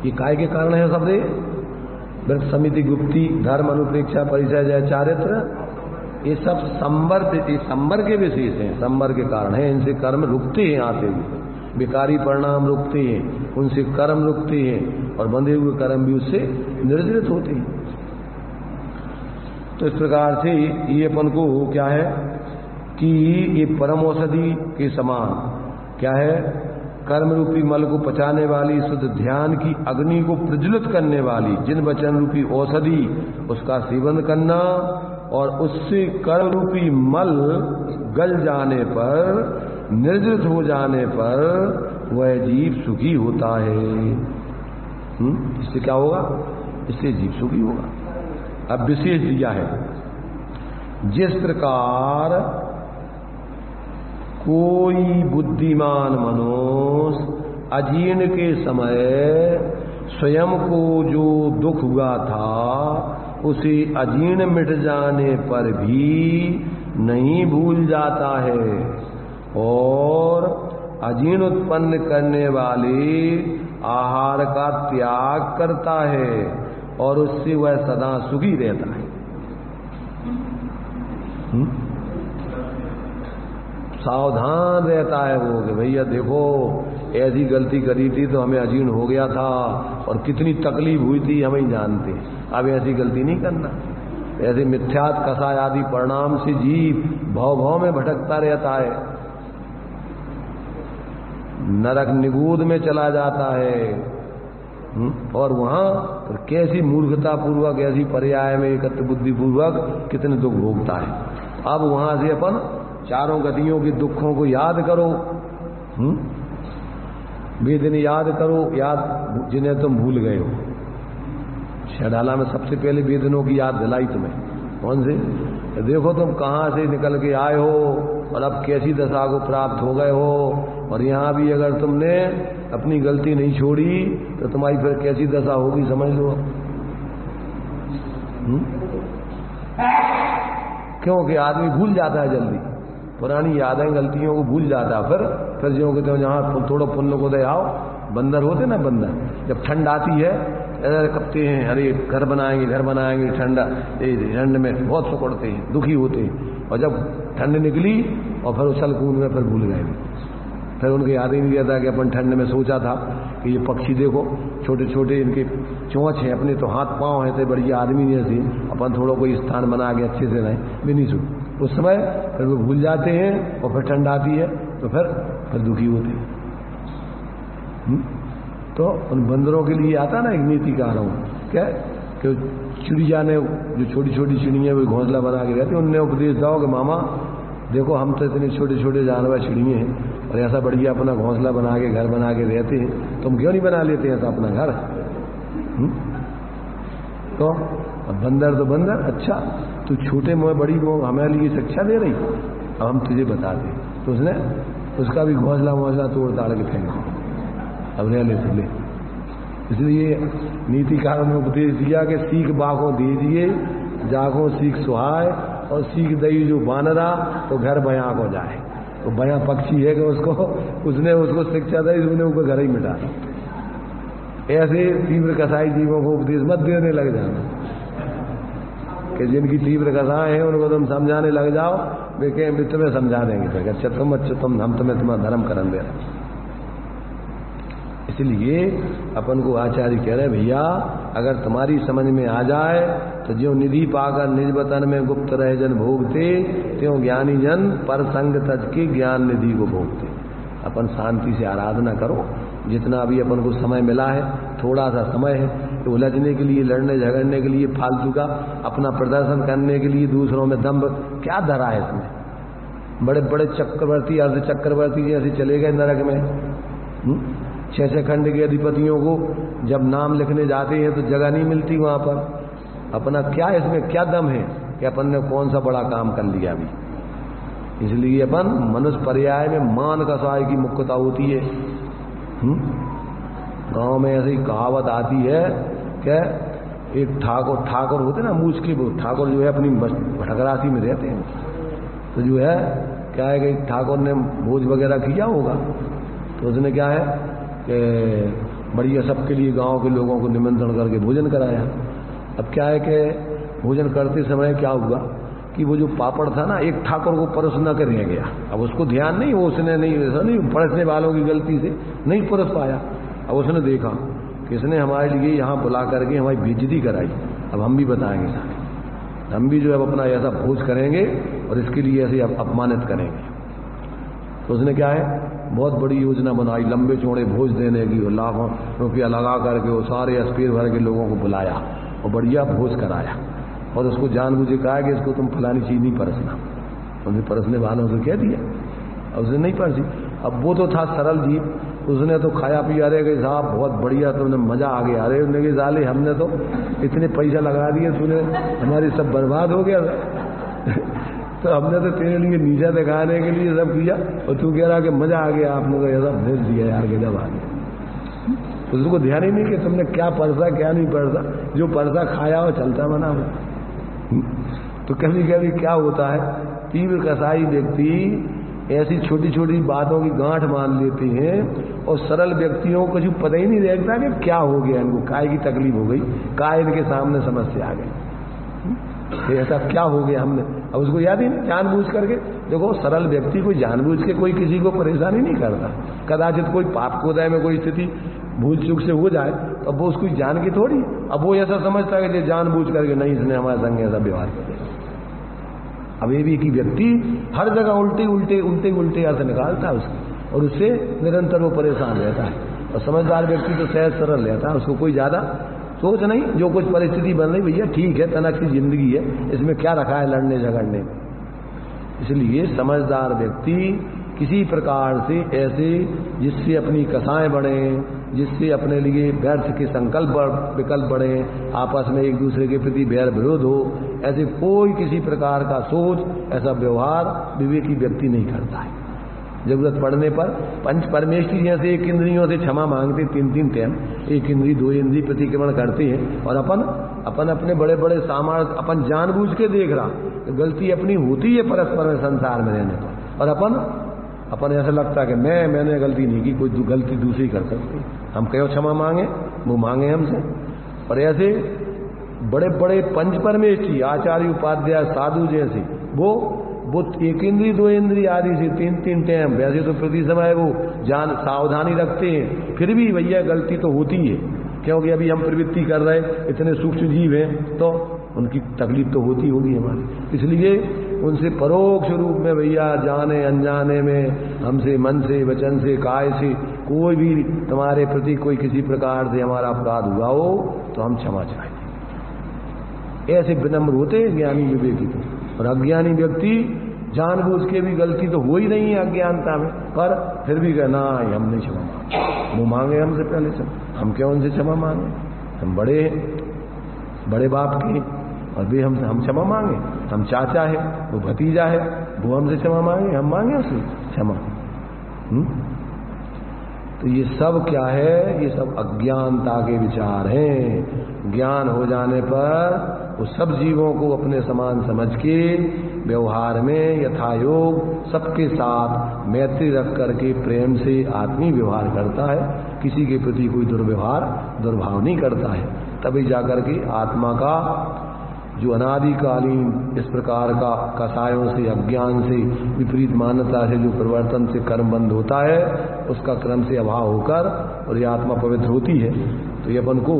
ये काय के कारण है सब दे, व्रत, समिति, गुप्ति, धर्म, अनुप्रेक्षा, परिचय, चारित्र, ये सब संवर के विशेष हैं, संवर के कारण हैं। इनसे कर्म रुकते हैं, आते हुए विकारी परिणाम रुकते हैं, उनसे कर्म रुकते हैं और बंधे हुए कर्म भी उससे निर्जरित होते हैं। तो इस प्रकार से ये अपन को क्या है कि ये परम औषधि के समान क्या है, कर्म रूपी मल को पचाने वाली, शुद्ध ध्यान की अग्नि को प्रज्वलित करने वाली जिन वचन रूपी औषधि, उसका सेवन करना और उससे कर्म रूपी मल गल जाने पर, निर्जरित हो जाने पर वह जीव सुखी होता है। इससे क्या होगा, इससे जीव सुखी होगा। अब विशेष दिया है, जिस प्रकार कोई बुद्धिमान मनुष्य अजीर्ण के समय स्वयं को जो दुख हुआ था उसे अजीर्ण मिट जाने पर भी नहीं भूल जाता है और अजीर्ण उत्पन्न करने वाले आहार का त्याग करता है और उससे वह सदा सुखी रहता है। सावधान रहता है वो कि भैया देखो ऐसी गलती करी थी तो हमें अजीर्ण हो गया था और कितनी तकलीफ हुई थी हम ही जानते, अब ऐसी गलती नहीं करना। ऐसे मिथ्यात कसाय आदि परिणाम से जीव भव भव में भटकता रहता है, नरक निगूद में चला जाता है और वहां कैसी मूर्खता पूर्वक ऐसी पर्याय में एकत्र बुद्धि पूर्वक कितने दुख भोगता है। अब वहां से अपन चारों गतियों के दुखों को याद करो, वेदन याद करो, याद जिन्हें तुम भूल गए हो। शहडाला में सबसे पहले वेदनों की याद दिलाई तुम्हें, कौन से? देखो तुम कहां से निकल के आए हो और अब कैसी दशा को प्राप्त हो गए हो, और यहां भी अगर तुमने अपनी गलती नहीं छोड़ी तो तुम्हारी फिर कैसी दशा होगी समझ लो। क्योंकि आदमी भूल जाता है जल्दी, पुरानी यादें गलतियों को भूल जाता है। फिर जो कहते हो जहाँ थोड़ा पुण्य को दे आओ, बंदर होते ना, बंदर जब ठंड आती है कपते हैं, अरे घर बनाएंगे ठंड में बहुत सुकड़ते हैं, दुखी होते हैं, और जब ठंड निकली और फिर उछल कूद में फिर भूल गए। फिर उनके याद ही नहीं रहता कि अपन ठंड में सोचा था कि ये पक्षी देखो छोटे छोटे इनके चोंच हैं, अपने तो हाथ पांव हैं, तो बढ़िया आदमी जैसे अपन थोड़ा कोई स्थान बना के अच्छे से रहें, भी नहीं सुन। उस समय फिर वो भूल जाते हैं और फिर ठंड आती है तो फिर दुखी होते हैं। तो उन बंदरों के लिए आता ना एक नीति कह रहा हूँ क्या, कि चिड़िया ने जो छोटी छोटी चिड़िया वो घोंसला बना के रहती, उनने उपदेश दो कि मामा देखो हम तो इतने छोटे छोटे जानवर चिड़िए हैं और ऐसा बढ़िया अपना घोंसला बना के घर बना के रहते हैं, तुम क्यों नहीं बना लेते ऐसा अपना घर? तो अब बंदर तो बंदर, अच्छा तू छोटे मोह बड़ी मोह हमारे लिए शिक्षा दे रही, अब हम तुझे बता दें। तो उसने उसका भी घोंसला तोड़ ताड़ के फेंक दिया, अब ले ले। इसलिए नीतिकारों ने उपदेश दिया कि सीख बाखों दीजिए जागो सीख सुहाए, और सीख दई जो बानरा तो घर बयां को जाए। तो बयां पक्षी है कि उसने उसको शिक्षा दी, उसने ऊपर घर ही मिटा। ऐसे तीव्र कसाई जीवों को उपदेश मत देने लग जाना कि जिनकी तीव्र कसाएं हैं उनको तुम समझाने लग जाओ, वे तुम्हें समझा देंगे फिर अच्छा तुम हम तुम्हें तुम्हारा धर्म करन दे रहे। इसलिए अपन को आचार्य कह रहे हैं भैया अगर तुम्हारी समझ में आ जाए तो जो निधि पाकर निज वतन में गुप्त रहे जन भोगते, त्यों ज्ञानी जन पर संग तज के ज्ञान निधि को भोगते। अपन शांति से आराधना करो, जितना भी अपन को समय मिला है, थोड़ा सा समय है तो उलझने के लिए, लड़ने झगड़ने के लिए, फालतू का अपना प्रदर्शन करने के लिए, दूसरों में दम्भ क्या धरा है इसमें? बड़े बड़े चक्रवर्ती अर्ध चक्रवर्ती जैसे चले गए नरक में। 6 खंड के अधिपतियों को जब नाम लिखने जाते हैं तो जगह नहीं मिलती वहां पर। अपना क्या इसमें क्या दम है कि अपन ने कौन सा बड़ा काम कर लिया अभी? इसलिए अपन मनुष्य पर्याय में मान कसाय की मुख्यता होती है। गांव में ऐसी कहावत आती है कि एक ठाकुर होते ना मूछ के, वो ठाकुर जो है अपनी भटकरासी में रहते हैं, तो जो है क्या है कि ठाकुर ने भोज वगैरह किया होगा, तो उसने क्या है कि बढ़िया सबके लिए गांव के लोगों को निमंत्रण करके भोजन कराया। अब क्या है कि भोजन करते समय क्या हुआ कि वो जो पापड़ था ना, एक ठाकुर को परस न कर रह गया। अब उसको ध्यान नहीं, वो उसने नहीं परसने वालों की गलती से नहीं परस पाया। अब उसने देखा कि इसने हमारे लिए यहाँ बुला करके हमारी बेइज्जती कराई, अब हम भी बताएंगे सारे, हम भी जो है अपना ऐसा भोज करेंगे और इसके लिए ऐसे अपमानित करेंगे। तो उसने क्या है बहुत बड़ी योजना बनाई, लंबे चौड़े भोज देने की, और लाखों रुपया लगा करके वो सारे अस्पीर भर के लोगों को बुलाया और बढ़िया भोज कराया, और उसको जानबूझ के कहा कि इसको तुम फलानी चीज नहीं परसना। उन्हें परसने वालों से कह दिया, अब उसने नहीं परसी। अब वो तो था सरल जीव, उसने तो खाया पिया, अरे कि साहब बहुत बढ़िया, तुमने मजा आ गया। अरे उन्होंने साले हमने तो इतने पैसा लगा दिए, तूने हमारी सब बर्बाद हो गया तो हमने तो तेरे लिए नीचा दिखाने के लिए सब किया, और तू कह रहा कि मजा आ गया, आपने तो ऐसा भेज दिया यार के जब आ गया। उसको ध्यान ही नहीं कि तुमने क्या परसा क्या नहीं परसा, जो परसा खाया हो चलता बना हो। तो कभी कभी क्या होता है, तीव्र कसाई व्यक्ति ऐसी छोटी छोटी बातों की गांठ मान लेते हैं और सरल व्यक्तियों को कुछ पता ही नहीं रहता कि क्या हो गया इनको, काय की तकलीफ हो गई, काय इनके सामने समस्या आ गई, ऐसा क्या हो गया हमने, अब उसको याद ही नहीं। जानबूझ करके देखो, सरल व्यक्ति कोई जानबूझ के कोई किसी को परेशानी नहीं करता। कदाचित कोई पाप कोदाय में कोई स्थिति भूल चूक से हो जाए तो अब वो उसको जान की थोड़ी, अब वो ऐसा समझता है कि जानबूझ करके नहीं इसने हमारे संग ऐसा व्यवहार किया। अब ये भी कि व्यक्ति हर जगह उल्टे उल्टे उल्टे उल्टे अर्थ निकालता है उसके, और उससे निरंतर वो परेशान रहता है। और समझदार व्यक्ति तो सहज सरल रहता है, उसको कोई ज्यादा सोच नहीं, जो कुछ परिस्थिति बन रही भैया ठीक है, तनक की जिंदगी है, इसमें क्या रखा है लड़ने झगड़ने। इसलिए समझदार व्यक्ति किसी प्रकार से ऐसे जिससे अपनी कसाएं बढ़े, जिससे अपने लिए व्यर्थ के संकल्प विकल्प बढ़े, आपस में एक दूसरे के प्रति बैर विरोध हो, ऐसे कोई किसी प्रकार का सोच, ऐसा व्यवहार विवेकी व्यक्ति नहीं करता है। जरूरत पड़ने पर पंच परमेष्ठी जैसे एक इंद्रियों से क्षमा मांगते, 3-3 टाइम, एक इंद्री 2 इंद्री प्रतिक्रमण करते हैं, और अपन अपने बड़े बड़े सामर्थ्य अपन जानबूझ के देख रहा, तो गलती अपनी होती है परस्पर में संसार में रहने पर, और अपन ऐसा लगता है कि मैंने गलती नहीं की, कोई गलती दूसरी कर सकती, हम क्यों क्षमा मांगे, वो मांगे हमसे। और ऐसे बड़े बड़े पंच परमेष्ठी आचार्य उपाध्याय साधु जैसे वो 1 इंद्री 2 इंद्री आदि से 3-3 टाइम, वैसे तो प्रति समय वो जान सावधानी रखते हैं, फिर भी भैया गलती तो होती है, क्योंकि अभी हम प्रवृत्ति कर रहे, इतने सूक्ष्म जीव हैं तो उनकी तकलीफ तो होती होगी हमारी। इसलिए उनसे परोक्ष रूप में भैया जाने अनजाने में हमसे मन से वचन से काय से कोई भी तुम्हारे प्रति कोई किसी प्रकार से हमारा अपराध हुआ हो तो हम क्षमा चाहेंगे। ऐसे विनम्र होते ज्ञानी विवेकी तो। और अज्ञानी व्यक्ति जानबूझ के भी गलती तो हो ही नहीं है अज्ञानता में, पर फिर भी कहना हम नहीं क्षमा मांगे, वो मांगे हमसे पहले से, हम क्यों उनसे क्षमा मांगे, हम बड़े बाप के, और भी हम क्षमा मांगे, हम चाचा है, वो भतीजा है, वो हमसे क्षमा मांगे, हम मांगे उससे क्षमा। तो ये सब क्या है, ये सब अज्ञानता के विचार हैं। ज्ञान हो जाने पर वो सब जीवों को अपने समान समझ के व्यवहार में यथायोग सबके साथ मैत्री रख करके प्रेम से आत्मीय व्यवहार करता है, किसी के प्रति कोई दुर्भाव नहीं करता है। तभी जाकर के आत्मा का जो अनादिकालीन इस प्रकार का कसायों से, अज्ञान से, विपरीत मान्यता से जो परिवर्तन से कर्म बंद होता है, उसका क्रम से अभाव होकर और ये आत्मा पवित्र होती है। तो ये अपन को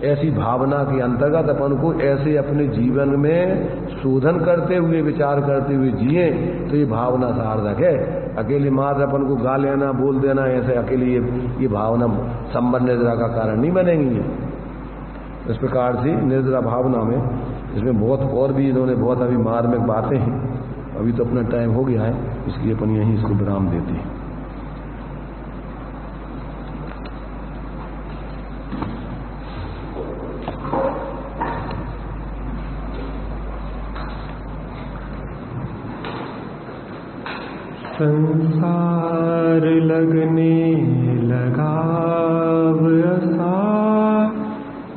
ऐसी भावना के अंतर्गत अपन को ऐसे अपने जीवन में शोधन करते हुए, विचार करते हुए जिए तो ये भावना सार्थक है। अकेले मात्र अपन को गा लेना, बोल देना, ऐसे अकेले ये भावना संबंध निद्रा का कारण नहीं बनेगी। इस प्रकार से निद्रा भावना में इसमें बहुत और भी इन्होंने बहुत अभी मार्मिक बातें हैं। अभी तो अपना टाइम हो गया है, इसलिए अपन यहीं इसको विराम देते हैं। संसार लगने लगा असा,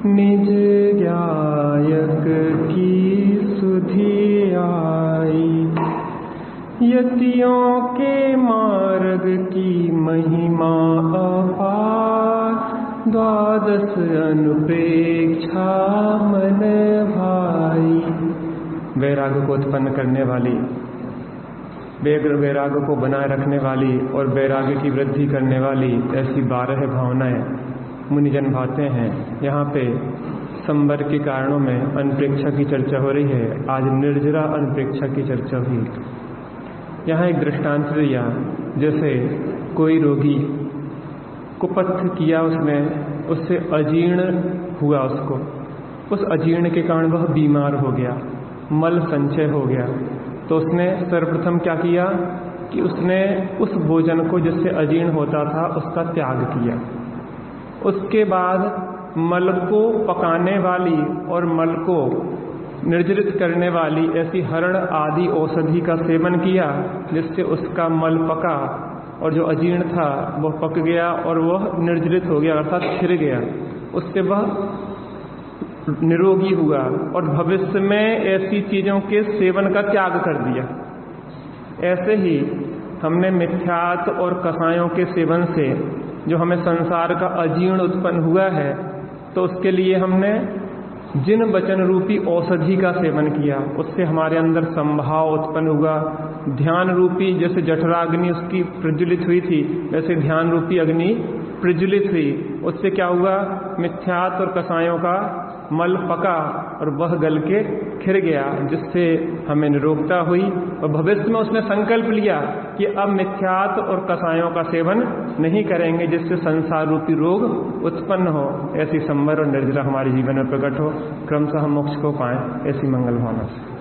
निज गायक की सुधि आई। यतियों के मार्ग की महिमा अपार, 12 अनुप्रेक्षा मन भाई। वैराग्य को उत्पन्न करने वाली, वैराग्य को बनाए रखने वाली और वैराग्य की वृद्धि करने वाली ऐसी 12 भावनाएं मुनिजन भाते हैं। यहाँ पे संवर के कारणों में अनुप्रेक्षा की चर्चा हो रही है। आज निर्जरा अनुप्रेक्षा की चर्चा हुई। यहाँ एक दृष्टांत दिया, जैसे कोई रोगी कुपथ किया उसने, उससे अजीर्ण हुआ, उसको उस अजीर्ण के कारण वह बीमार हो गया, मल संचय हो गया। तो उसने सर्वप्रथम क्या किया कि उसने उस भोजन को जिससे अजीर्ण होता था उसका त्याग किया। उसके बाद मल को पकाने वाली और मल को निर्जरित करने वाली ऐसी हरण आदि औषधि का सेवन किया, जिससे उसका मल पका और जो अजीर्ण था वह पक गया और वह निर्जलित हो गया, अर्थात खिर गया। उससे वह निरोगी हुआ और भविष्य में ऐसी चीज़ों के सेवन का त्याग कर दिया। ऐसे ही हमने मिथ्यात्व और कसायों के सेवन से जो हमें संसार का अजीर्ण उत्पन्न हुआ है, तो उसके लिए हमने जिन वचन रूपी औषधि का सेवन किया, उससे हमारे अंदर संभाव उत्पन्न हुआ। ध्यान रूपी जैसे जठराग्नि उसकी प्रज्वलित हुई थी, वैसे ध्यान रूपी अग्नि प्रज्वलित हुई। उससे क्या हुआ, मिथ्यात्व और कसायों का मल पका और वह गल के खिर गया, जिससे हमें निरोगता हुई। और भविष्य में उसने संकल्प लिया कि अब मिथ्यात्व और कसायों का सेवन नहीं करेंगे, जिससे संसार रूपी रोग उत्पन्न हो। ऐसी संवर और निर्जरा हमारे जीवन में प्रकट हो, क्रमशः हम मोक्ष को पाएं, ऐसी मंगल भावना से।